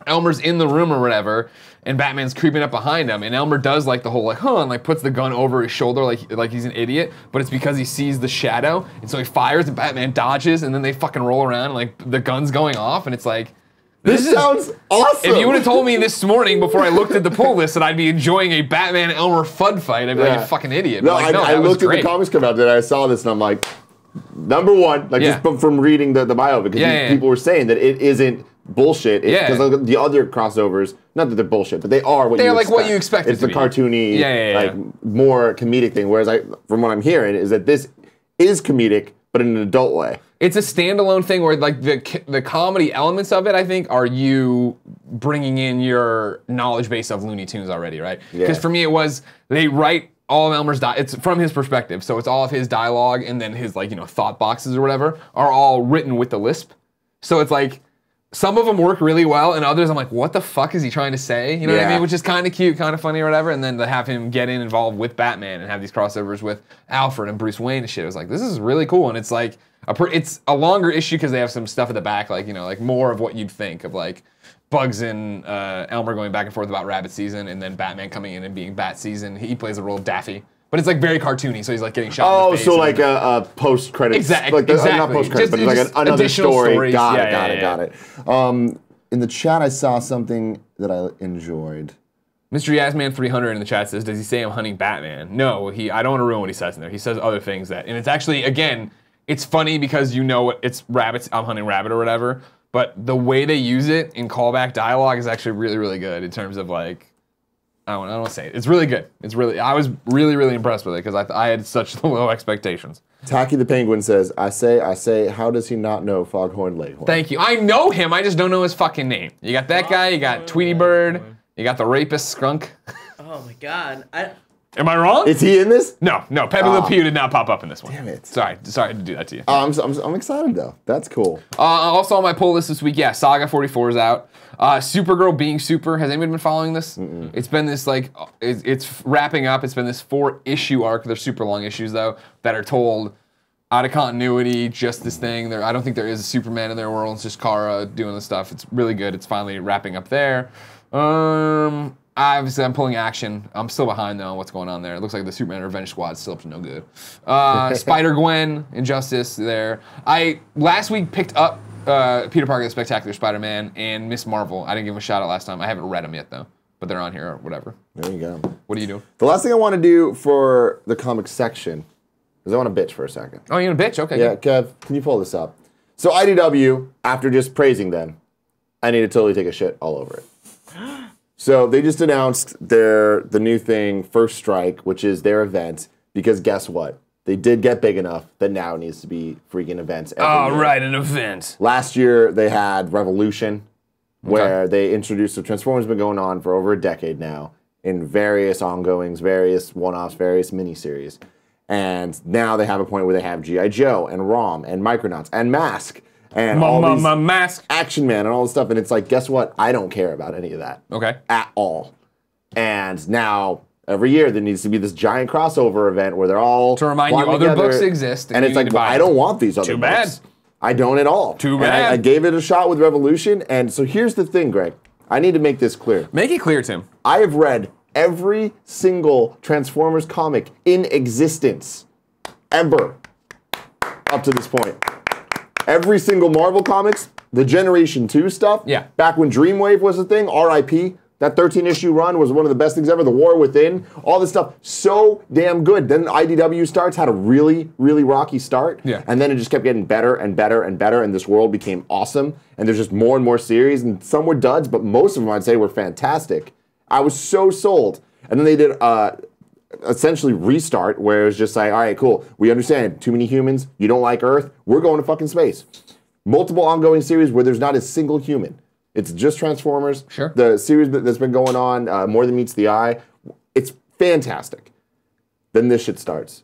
Elmer's in the room or whatever, and Batman's creeping up behind him, and Elmer does like the whole like, and like puts the gun over his shoulder like he's an idiot, but it's because he sees the shadow, and so he fires, and Batman dodges, and then they fucking roll around, and like the gun's going off, and it's like, this sounds awesome. If you would have told me this morning before I looked at the pull list that I'd be enjoying a Batman Elmer Fudd fight, I'd be like, you fucking idiot. No, like, I looked at the comics come out today, I saw this, and I'm like, number one, like just from reading the bio, because people were saying that it isn't bullshit. Because the other crossovers, not that they're bullshit, but they are what you expect. What you expect. It's the cartoony, like more comedic thing. Whereas from what I'm hearing, is that this is comedic, but in an adult way. It's a standalone thing where like the comedy elements of it, I think, are you bringing in your knowledge base of Looney Tunes already, right? Because for me, it was they write all of Elmer's it's from his perspective, so it's all of his dialogue, and then his like thought boxes or whatever are all written with the lisp. So it's like, some of them work really well, and others I'm like, what the fuck is he trying to say? You know what I mean? Which is kind of cute, kind of funny or whatever. And then to have him get involved with Batman and have these crossovers with Alfred and Bruce Wayne and shit, it was like, this is really cool. And it's like, it's a longer issue because they have some stuff at the back, like, like more of what you'd think of like Bugs and Elmer going back and forth about Rabbit Season, and then Batman coming in and being Bat Season. He plays the role of Daffy. But it's like very cartoony, so he's like getting shot in the face. So like a post-credits. Exactly. Not post-credits, but like another story. Stories. Got it. In the chat, I saw something that I enjoyed. Mr. Yasman 300 in the chat says, does he say I'm hunting Batman? No, I don't want to ruin what he says in there. He says other things and it's actually, again, it's funny because it's rabbits, I'm hunting rabbit or whatever, but the way they use it in callback dialogue is actually really, really good in terms of like, I don't want to say it. It's really good. I was really, really impressed with it because I had such low expectations. Tacky the Penguin says, I say, how does he not know Foghorn Leghorn? Thank you. I know him, I just don't know his fucking name. You got that guy, you got Tweety Bird, you got the rapist skunk. Oh my god. Am I wrong? Is he in this? No, Pepe Le Pew did not pop up in this one. Damn it. Sorry to do that to you. I'm excited though. That's cool. Also on my pull list this week, Saga 44 is out. Supergirl Being Super. Has anyone been following this? It's been this like, it's wrapping up. It's been this 4-issue arc. They're super long issues though, that are told out of continuity, just this thing. I don't think there is a Superman in their world. It's just Kara doing the stuff. It's really good. It's finally wrapping up there. Obviously, I'm pulling Action. I'm still behind, though, on what's going on there. It looks like the Superman Revenge Squad's still up to no good. Spider-Gwen, Injustice there. I last week picked up Peter Parker, the Spectacular Spider-Man, and Miss Marvel. I didn't give them a shout out last time. I haven't read them yet, though. But they're on here or whatever. There you go. What are you doing? The last thing I want to do for the comic section is I want to bitch for a second. Oh, you're gonna bitch? Okay. Yeah, Kev, can you pull this up? So IDW, after just praising them, I need to totally take a shit all over it. So they just announced the new thing, First Strike, which is their event, because guess what? They did get big enough that now it needs to be freaking events every year. Right, an event. Last year they had Revolution, where they introduced, so Transformers has been going on for over a decade now, in various ongoings, various one-offs, various miniseries. And now they have a point where they have G.I. Joe, and ROM, and Micronauts, and Mask, and all these Mask, Action Man, and all this stuff. And it's like, guess what? I don't care about any of that. Okay. At all. And now, every year, there needs to be this giant crossover event where they're all to remind you other books exist. And it's like, well, I don't want these other books. Too bad. I don't at all. Too bad. I gave it a shot with Revolution. And so here's the thing, Greg. I need to make this clear. Make it clear, Tim. I have read every single Transformers comic in existence. Ever. Up to this point. Every single Marvel comics, the Generation 2 stuff, back when Dreamwave was a thing, R.I.P., that 13-issue run was one of the best things ever. The War Within, all this stuff, so damn good. Then IDW starts had a really, really rocky start. And then it just kept getting better and better and better, and this world became awesome. And there's just more and more series, and some were duds, but most of them I'd say were fantastic. I was so sold. And then they did essentially Restart, where it was just like, all right, cool. We understand, too many humans, you don't like Earth, we're going to fucking space. Multiple ongoing series where there's not a single human. It's just Transformers. The series that's been going on, More Than Meets the Eye, it's fantastic. Then this shit starts.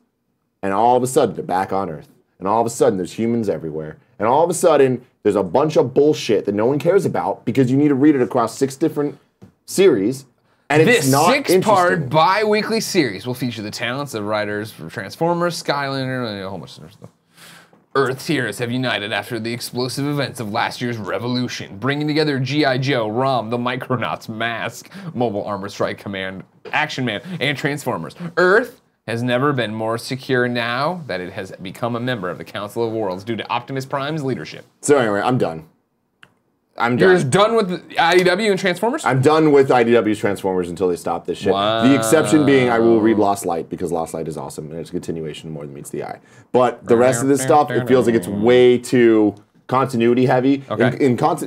And all of a sudden, they're back on Earth. And all of a sudden, there's humans everywhere. And all of a sudden, there's a bunch of bullshit that no one cares about because you need to read it across 6 different series. And it's not interesting. This 6-part bi-weekly series will feature the talents of writers from Transformers, Skylander, and a whole bunch of stuff. Earth's heroes have united after the explosive events of last year's revolution, bringing together G.I. Joe, ROM, the Micronauts, Mask, Mobile Armor Strike Command, Action Man, and Transformers. Earth has never been more secure now that it has become a member of the Council of Worlds due to Optimus Prime's leadership. So anyway, I'm done. You're just done with IDW and Transformers? I'm done with IDW's Transformers until they stop this shit. Wow. The exception being I will read Lost Light because Lost Light is awesome and it's a continuation of More Than Meets the Eye. But the rest of this stuff, it feels like it's way too continuity heavy. Okay.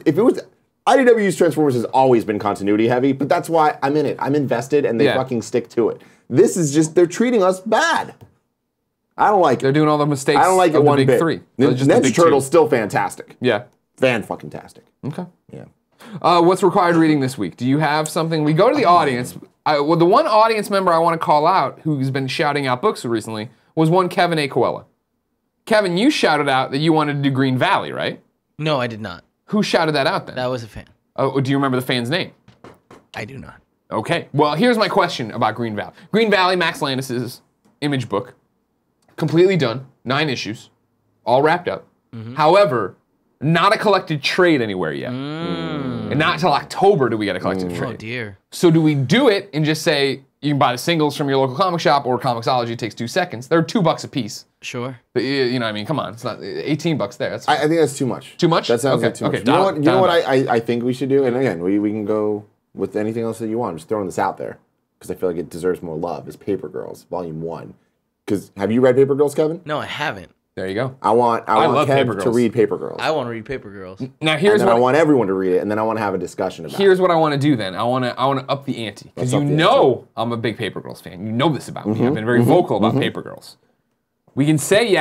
If it was IDW's Transformers has always been continuity heavy, but that's why I'm in it. I'm invested and they fucking stick to it. This is just they're treating us bad. I don't like it. They're doing all the mistakes. I don't like it one bit. Three. Ninja Turtle's still fantastic. Yeah. Fan-fucking-tastic. Okay. Yeah. What's required reading this week? Do you have something? We go to the audience. Well, the one audience member I want to call out who's been shouting out books recently was one Kevin A. Coella. Kevin, you shouted out that you wanted to do Green Valley, right? No, I did not. Who shouted that out then? That was a fan. Oh, do you remember the fan's name? I do not. Okay. Well, here's my question about Green Valley. Green Valley, Max Landis' image book, completely done, 9 issues, all wrapped up. However, not a collected trade anywhere yet. And not until October do we get a collected trade. Oh dear. So do we do it and just say you can buy the singles from your local comic shop or Comixology, it takes 2 seconds. They're $2 a piece. Sure. But, you know what I mean? Come on, it's not $18 there. That's I think that's too much. Too much? That sounds okay. like too much. Okay, You know what I think we should do? And again, we can go with anything else that you want. I'm just throwing this out there because I feel like it deserves more love. Is Paper Girls, Volume 1. Because have you read Paper Girls, Kevin? No, I haven't. There you go. I want love Paper Kev to Girls. read Paper Girls. I want to read Paper Girls. Now here's and then what I want everyone to read it, and then I want to have a discussion about Here's it. what I want to do then. I want to up the ante because you know I'm a big Paper Girls fan. You know this about me. I've been very vocal about Paper Girls. We can say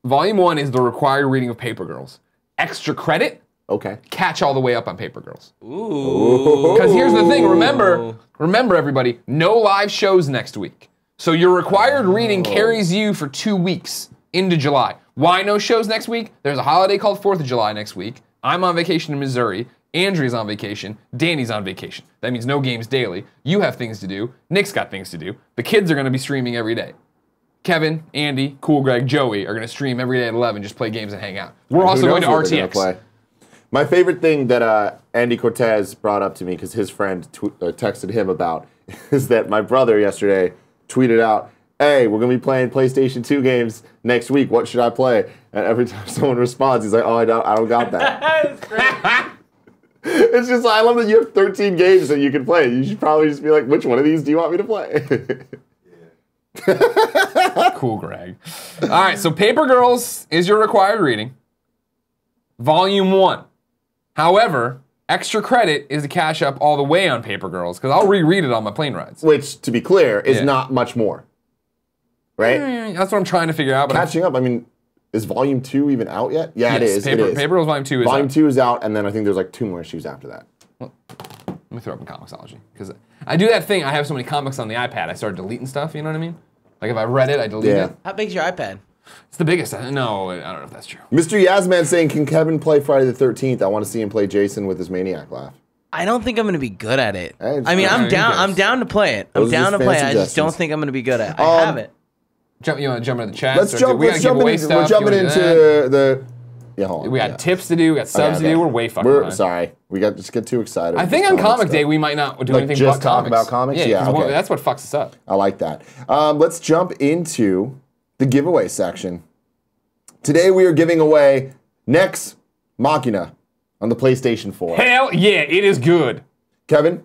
Volume 1 is the required reading of Paper Girls. Extra credit. Okay. Catch all the way up on Paper Girls. Ooh. Because here's the thing. Remember everybody. No live shows next week. So your required reading carries you for 2 weeks into July. Why no shows next week? There's a holiday called 4th of July next week. I'm on vacation in Missouri. Andrew's on vacation. Danny's on vacation. That means no games daily. You have things to do. Nick's got things to do. The kids are going to be streaming every day. Kevin, Andy, Cool Greg, Joey are going to stream every day at 11, just play games and hang out. We're also going to RTX. My favorite thing that Andy Cortez brought up to me, because his friend texted him about, is that my brother yesterday tweeted out, hey, we're going to be playing PlayStation 2 games next week. What should I play? And every time someone responds, he's like, oh, I don't got that. That's great. It's just, I love that you have 13 games that you can play. You should probably just be like, which one of these do you want me to play? Cool, Greg. All right, so Paper Girls is your required reading. Volume 1. However, extra credit is to catch up all the way on Paper Girls, because I'll reread it on my plane rides. Which, to be clear, is not much more. Right? That's what I'm trying to figure out. But catching up, I mean, is Volume 2 even out yet? Yeah, yes, it is. Paper Girls Volume 2 is Volume out. 2 is out, and then I think there's like 2 more issues after that. Well, let me throw up in Comixology, because I do that thing. I have so many comics on the iPad, I started deleting stuff, you know what I mean? Like if I read it, I delete it. How big's your iPad? It's the biggest. No, I don't know if that's true. Mr. Yasman saying, can Kevin play Friday the 13th? I want to see him play Jason with his maniac laugh. I don't think I'm going to be good at it. Hey, I mean, I'm down to play it. I'm down to play it. I just don't think I'm going to be good at it. I have it. You want to jump into the chat? Let's jump. We're jumping into the. Yeah, hold on. We got tips to do. We got subs to do. We're way fucking behind. Sorry. We got just get too excited. I think on Comic Day we might not do anything just but talk comics. about comics. Yeah, okay. That's what fucks us up. I like that. Let's jump into the giveaway section. Today we are giving away Next Machina on the PlayStation 4. Hell yeah, it is good. Kevin,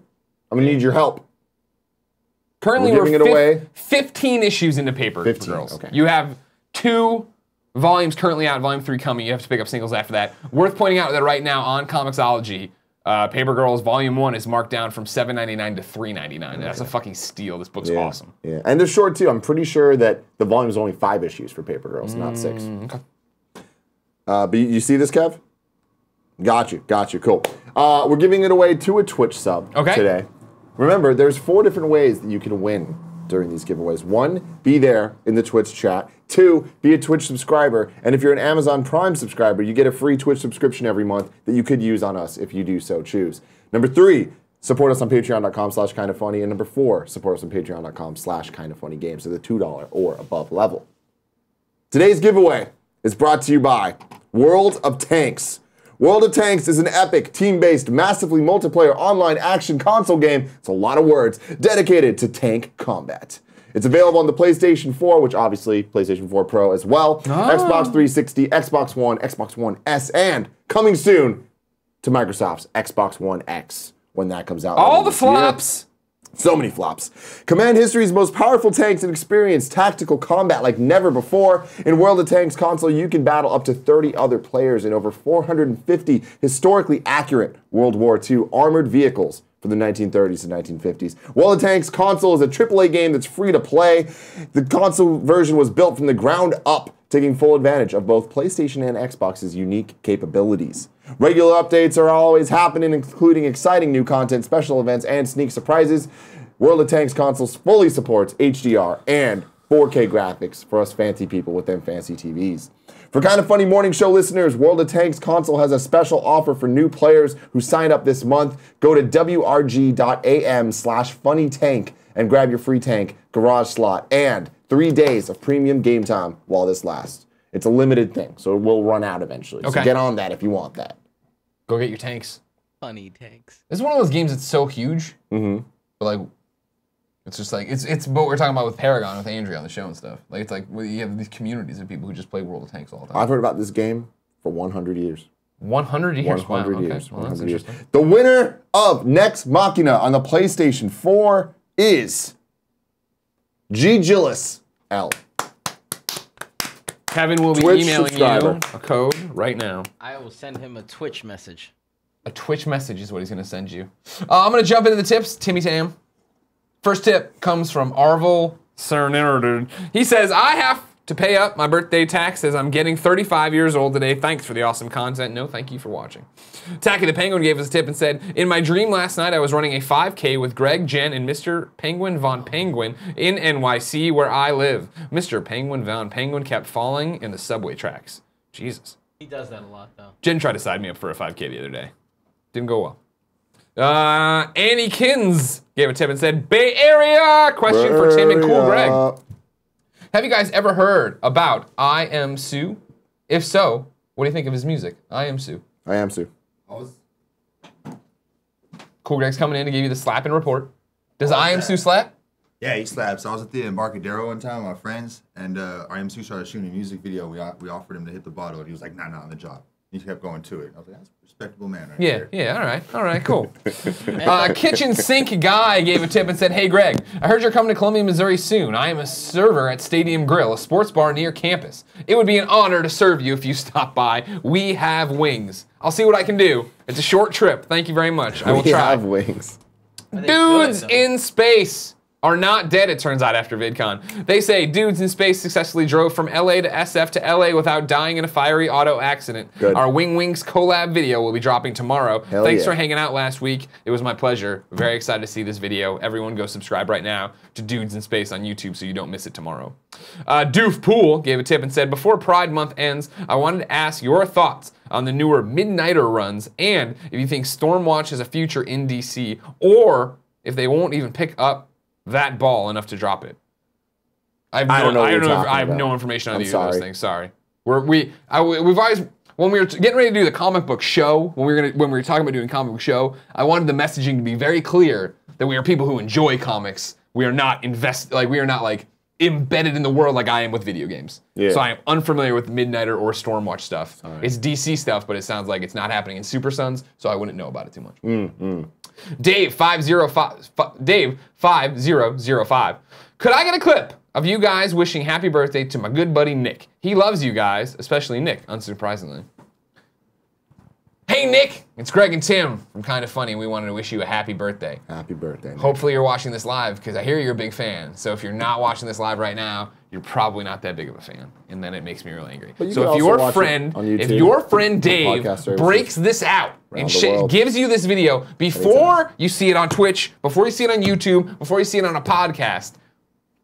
I'm gonna need your help. Currently, We're giving it away. 15 issues into Paper 15, Girls. okay. You have 2 volumes currently out, volume 3 coming. You have to pick up singles after that. Worth pointing out that right now on Comixology, Paper Girls Volume 1 is marked down from $7.99 to $3.99. That's a fucking steal. This book's awesome. Yeah, and they're short too. I'm pretty sure that the volume is only 5 issues for Paper Girls, not 6. Okay. But you see this, Kev? Got you. Cool. We're giving it away to a Twitch sub today. Remember, there's 4 different ways that you can win during these giveaways. 1, be there in the Twitch chat. 2, be a Twitch subscriber. And if you're an Amazon Prime subscriber, you get a free Twitch subscription every month that you could use on us if you do so choose. Number 3, support us on patreon.com/kindoffunny. And number 4, support us on patreon.com/kindoffunnygames at the $2 or above level. Today's giveaway is brought to you by World of Tanks. World of Tanks is an epic, team-based, massively multiplayer online action console game, it's a lot of words, dedicated to tank combat. It's available on the PlayStation 4, which obviously PlayStation 4 Pro as well, Xbox 360, Xbox One, Xbox One S, and coming soon to Microsoft's Xbox One X when that comes out. All the flops! So many flops. Command history's most powerful tanks and experience tactical combat like never before. In World of Tanks console, you can battle up to 30 other players in over 450 historically accurate World War II armored vehicles from the 1930s and 1950s. World of Tanks console is a AAA game that's free to play. The console version was built from the ground up, taking full advantage of both PlayStation and Xbox's unique capabilities. Regular updates are always happening, including exciting new content, special events, and sneak surprises. World of Tanks consoles fully supports HDR and 4K graphics for us fancy people with them fancy TVs. For Kind of Funny Morning Show listeners, World of Tanks console has a special offer for new players who sign up this month. Go to wrg.am/funnytank and grab your free tank, garage slot, and 3 days of premium game time while this lasts. It's a limited thing, so it will run out eventually. Okay. So get on that if you want that. Go get your tanks. Funny tanks. This is one of those games that's so huge, but like, it's just like, it's what we're talking about with Paragon, with Andrea on the show and stuff. Like, it's like, you have these communities of people who just play World of Tanks all the time. I've heard about this game for 100 years. 100 years? 100 wow, years. Okay. Well, 100 that's years. interesting. The winner of Next Machina on the PlayStation 4 is G. Gillis L. Kevin will be Twitch emailing subscriber. you a code right now. I will send him a Twitch message. A Twitch message is what he's going to send you. I'm going to jump into the tips. Timmy Tam. First tip comes from Arvel Cernerd. He says, I have to pay up my birthday tax as I'm getting 35 years old today. Thanks for the awesome content. No, thank you for watching. Tacky the Penguin gave us a tip and said, in my dream last night, I was running a 5K with Greg, Jen, and Mr. Penguin Von Penguin in NYC where I live. Mr. Penguin Von Penguin kept falling in the subway tracks. Jesus. He does that a lot, though. Jen tried to side me up for a 5K the other day. Didn't go well. Annie Kins gave a tip and said, Bay Area! Question for Tim and Cool Greg. Have you guys ever heard about I Am Sue? If so, what do you think of his music? I Am Sue. I am Sue. Cool Greg's coming in to give you the slapping report. Does I Am Sue slap? Yeah, he slaps. I was at the Embarcadero one time with my friends, and IMC started shooting a music video. We offered him to hit the bottle, and he was like, nah, on the job. He kept going to it. I was like, that's a respectable man right there. Yeah, all right, cool. Kitchen Sink Guy gave a tip and said, hey, Greg, I heard you're coming to Columbia, Missouri soon. I am a server at Stadium Grill, a sports bar near campus. It would be an honor to serve you if you stop by. We have wings. I'll see what I can do. It's a short trip. Thank you very much. I will We try. have wings. Dudes in space are not dead, it turns out, after VidCon. They say dudes in space successfully drove from LA to SF to LA without dying in a fiery auto accident. Good. Our Wing Wings collab video will be dropping tomorrow. Hell Thanks yeah. for hanging out last week. It was my pleasure. Very excited to see this video. Everyone go subscribe right now to Dudes in Space on YouTube so you don't miss it tomorrow. Doof Pool gave a tip and said, before Pride Month ends, I wanted to ask your thoughts on the newer Midnighter runs and if you think Stormwatch has a future in DC or if they won't even pick up that ball enough to drop it. I have no information on either of those things. Sorry. We've always, when we were getting ready to do the comic book show, when we were talking about doing comic book show, I wanted the messaging to be very clear that we are people who enjoy comics. We are not embedded in the world like I am with video games. Yeah. So I am unfamiliar with Midnighter or Stormwatch stuff. It's DC stuff, but it sounds like it's not happening in Super Sons, so I wouldn't know about it too much. Dave 5005. Could I get a clip of you guys wishing happy birthday to my good buddy Nick? He loves you guys, especially Nick, unsurprisingly. Hey Nick, it's Greg and Tim from Kinda Funny. We wanted to wish you a happy birthday. Happy birthday, Nick. Hopefully you're watching this live because I hear you're a big fan. So if you're not watching this live right now, you're probably not that big of a fan, and then it makes me really angry. So if your friend, Dave breaks this out and gives you this video before you see it on Twitch, before you see it on YouTube, before you see it on a podcast,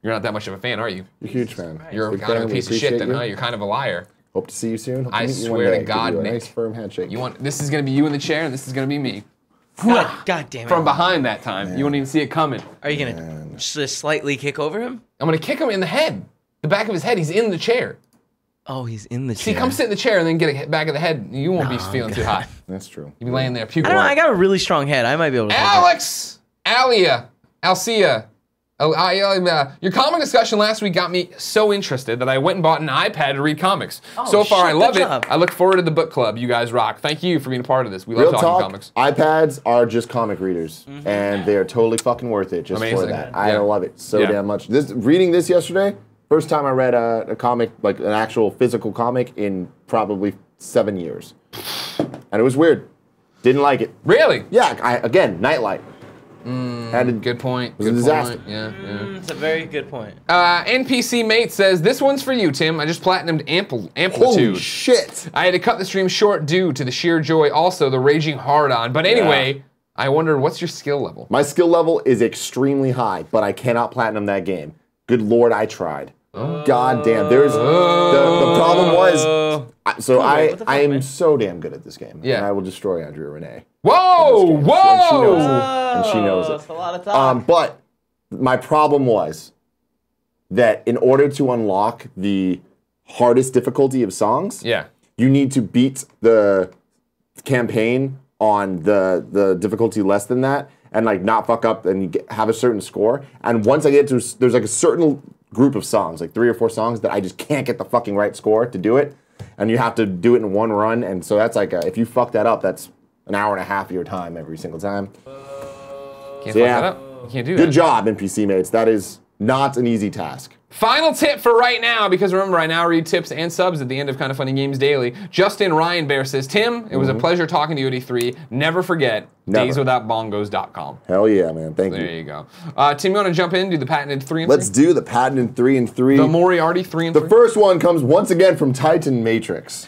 you're not that much of a fan, are you? You're a huge fan. You're Big kind of fan. a We piece of shit, appreciate then, you. huh? You're kind of a liar. Hope to see you soon. Hope to I meet you one swear day. to God, Give you a Nick. nice firm handshake. This is gonna be you in the chair, and this is gonna be me. God damn it. From behind that time, you won't even see it coming. Are you gonna just slightly kick over him? I'm gonna kick him in the head. The back of his head, he's in the chair. Oh, he's in the See, chair. come sit in the chair and then get a back of the head. You won't be feeling too hot. That's true. You'll be laying there puking. I don't know. I got a really strong head. I might be able to. Alex, Alia, Alcia. Your comic discussion last week got me so interested that I went and bought an iPad to read comics. So far, I love it. I look forward to the book club. You guys rock. Thank you for being a part of this. We love talking comics. iPads are just comic readers, and they are totally fucking worth it just for that. I love it so damn much. Reading this yesterday, first time I read a comic, like an actual physical comic, in probably 7 years. And it was weird. Didn't like it. Really? Yeah, again, Nightlight. Good point. It was a disaster. Yeah. It's a very good point. NPC Mate says, this one's for you, Tim. I just platinumed Amplitude. Holy shit. I had to cut the stream short due to the sheer joy, also the raging hard-on. But anyway, I wondered, what's your skill level? My skill level is extremely high, but I cannot platinum that game. Good Lord, I tried. God damn. There's the problem was, I am so damn good at this game. Yeah. And I will destroy Andrea Renee. Whoa! And she knows it. That's a lot of talk. But my problem was that in order to unlock the hardest difficulty of songs, you need to beat the campaign on the difficulty less than that, and like not fuck up and have a certain score. And once I get to, there's like a certain group of songs, like 3 or 4 songs that I just can't get the fucking right score to do it, and you have to do it in one run. And so that's like if you fuck that up, that's an hour and a half of your time every single time. Can't fuck that up. You can't do that. Good job, NPC mates. That is not an easy task. Final tip for right now, because remember, I now read tips and subs at the end of Kinda Funny Games Daily. Justin Ryan Bear says, Tim, it was a pleasure talking to you at E3. Never forget, dayswithoutbongos.com. Hell yeah, man. Thank you. There you go. Tim, you want to jump in, do the patented 3 and 3? Let's do the patented 3 and 3. The Moriarty 3 and 3. The first one comes once again from Titan Matrix.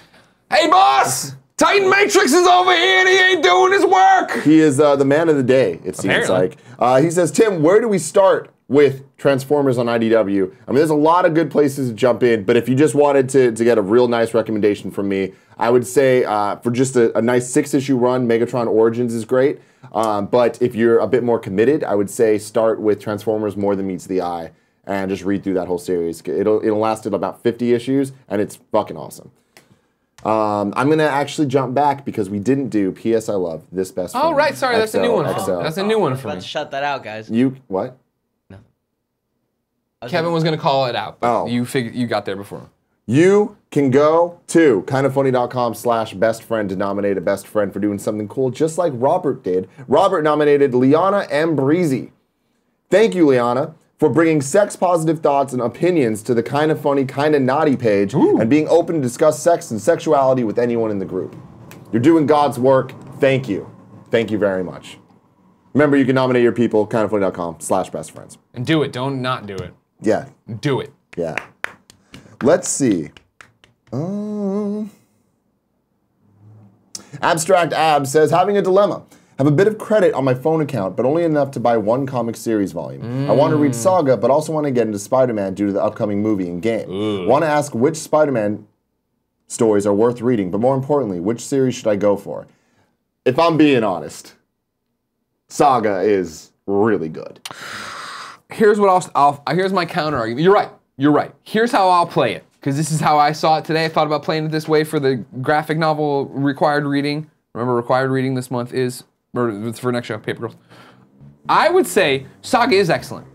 Hey, boss! Titan Matrix is over here and he ain't doing his work! He is the man of the day, it seems like. He says, Tim, where do we start with Transformers on IDW? I mean, there's a lot of good places to jump in, but if you just wanted to get a real nice recommendation from me, I would say for just a nice 6-issue run, Megatron Origins is great. But if you're a bit more committed, I would say start with Transformers More Than Meets the Eye and just read through that whole series. It'll last about 50 issues, and it's fucking awesome. I'm going to actually jump back because we didn't do P.S. I Love This Best Friend. Oh, right, sorry, that's a new one. XL. That's a new one for me. Let's shut that out, guys. What? Kevin was going to call it out, but Oh. you got there before. You can go to kindafunny.com/bestfriend to nominate a best friend for doing something cool, just like Robert did. Robert nominated Liana Ambreezy. Thank you, Liana, for bringing sex-positive thoughts and opinions to the Kinda Funny, Kinda Naughty page and being open to discuss sex and sexuality with anyone in the group. You're doing God's work. Thank you. Thank you very much. Remember, you can nominate your people, kindafunny.com/bestfriends. And do it. Don't not do it. Yeah. Do it. Yeah. Let's see. Abstract Ab says, having a dilemma. Have a bit of credit on my phone account, but only enough to buy 1 comic series volume. I want to read Saga, but also want to get into Spider-Man due to the upcoming movie and game. Want to ask which Spider-Man stories are worth reading, but more importantly, which series should I go for? If I'm being honest, Saga is really good. Here's what here's my counter argument. You're right. Here's how I'll play it, because this is how I saw it today. I thought about playing it this way for the graphic novel required reading. Remember, required reading this month is, or for next show, Paper Girls. I would say Saga is excellent,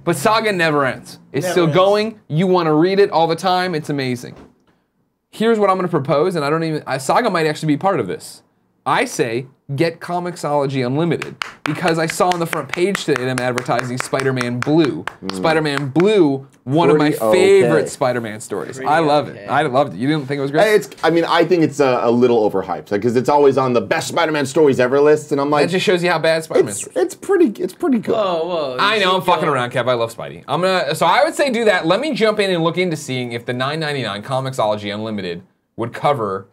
But Saga never ends. It's Never still ends. going. You want to read it all the time. It's amazing. Here's what I'm going to propose, and Saga might actually be part of this. I say get Comixology Unlimited because I saw on the front page today them advertising Spider-Man Blue. Spider-Man Blue, one of my Pretty favorite okay. Spider-Man stories. Pretty I love okay. it. I loved it. You didn't think it was great? Hey, I mean, I think it's a little overhyped because it's always on the best Spider-Man stories ever list, and I'm like, That just shows you how bad Spider-Man is. it's pretty good. Whoa. I know, I'm fucking around, Kev. I love Spidey. So I would say do that. Let me jump in and look into seeing if the $9.99 Comixology Unlimited would cover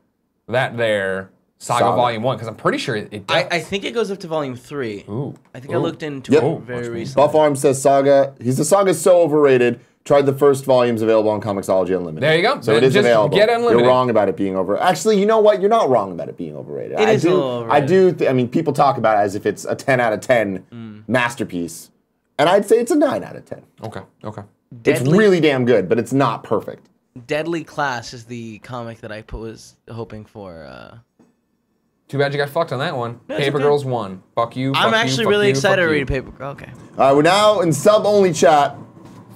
that there Saga Volume 1, because I'm pretty sure it does. I think it goes up to volume 3. Ooh. I think I looked into Yep. it very recently. Buff Arms says Saga. The Saga's so overrated. Tried the first volumes available on Comixology Unlimited. There you go. So Then it is just available. get Unlimited. You're wrong about it being over. Actually, you know what? You're not wrong about it being overrated. It is a little overrated. I mean, people talk about it as if it's a 10 out of 10 masterpiece, and I'd say it's a 9 out of 10. Okay. It's really damn good, but it's not perfect. Deadly Class is the comic that I was hoping for. Too bad you got fucked on that one. No, it's Paper okay. Girls won. Fuck you. I'm fuck actually you, really fuck you, excited fuck to you. read Paper. Okay. We're now in sub-only chat.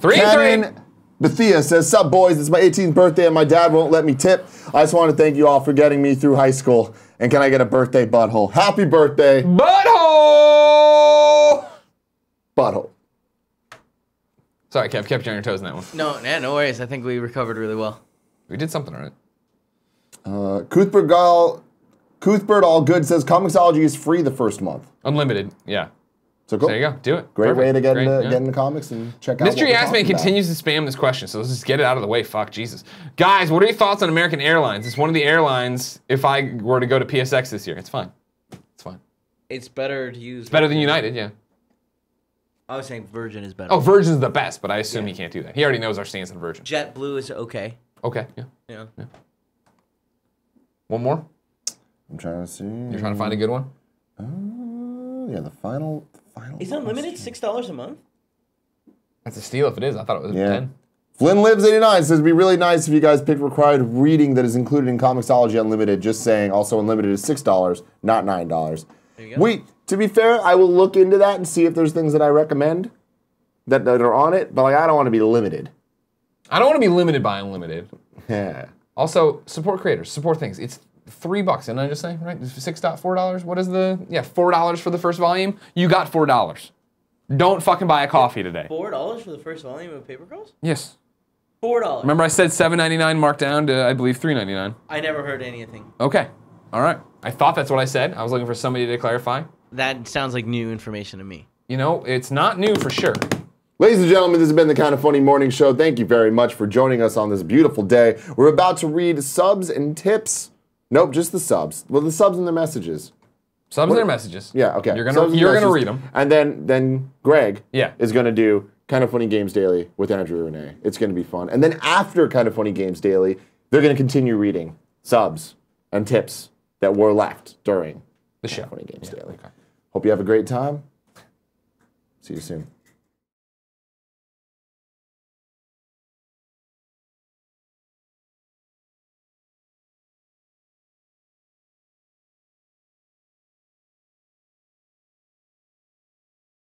3 and 3. Canon Bethia says, "Sup boys, it's my 18th birthday and my dad won't let me tip. I just want to thank you all for getting me through high school. And can I get a birthday butthole? Happy birthday, Butthole! butthole." Sorry, kept you on your toes in that one. No worries. I think we recovered really well. We did something on it. Cuthbert All Good says, "Comixology is free the first month." Unlimited, yeah. So cool. There you go, do it. Great way to get Great, into, yeah. get into comics and check out Mystery what we're Assman talking about. continues to spam this question, so let's just get it out of the way. Fuck, Jesus. Guys, what are your thoughts on American Airlines? It's one of the airlines, if I were to go to PSX this year. It's fine. It's fine. It's better to use. It's better than United, yeah. I was saying Virgin is better. Oh, Virgin's the best, but I assume he can't do that. He already knows our stance on Virgin. JetBlue is okay. Okay, yeah. Yeah. One more? I'm trying to see. You're trying to find a good one? Yeah, the final. Is unlimited $6 a month? That's a steal if it is. I thought it was Yeah. 10. Flynn Lives 89 says, "It'd be really nice if you guys picked required reading that is included in Comixology Unlimited. Just saying, also Unlimited is $6, not $9. There you go. Wait, to be fair, I will look into that and see if there's things that I recommend that are on it, but like, I don't want to be limited. I don't want to be limited by unlimited. Yeah. Also, support creators, support things. It's $3, didn't I just say, right? $4? What is $4 for the first volume? You got $4. Don't fucking buy a coffee today. $4 for the first volume of Paper Girls? Yes. $4. Remember I said $7.99 marked down to, I believe, $3.99. I never heard anything. Okay. All right. I thought that's what I said. I was looking for somebody to clarify. That sounds like new information to me. You know, it's not new for sure. Ladies and gentlemen, this has been the Kind of Funny Morning Show. Thank you very much for joining us on this beautiful day. We're about to read subs and tips. Nope, just the subs. Well, the subs and the messages. Subs and their messages. Yeah, okay. You're Subs and gonna messages. read them. And then Greg Yeah. is gonna do Kind of Funny Games Daily with Andrew and Renee. It's gonna be fun. And then after Kind of Funny Games Daily, they're gonna continue reading subs and tips that were left during The show. Funny Games Daily. Okay. Hope you have a great time. See you soon.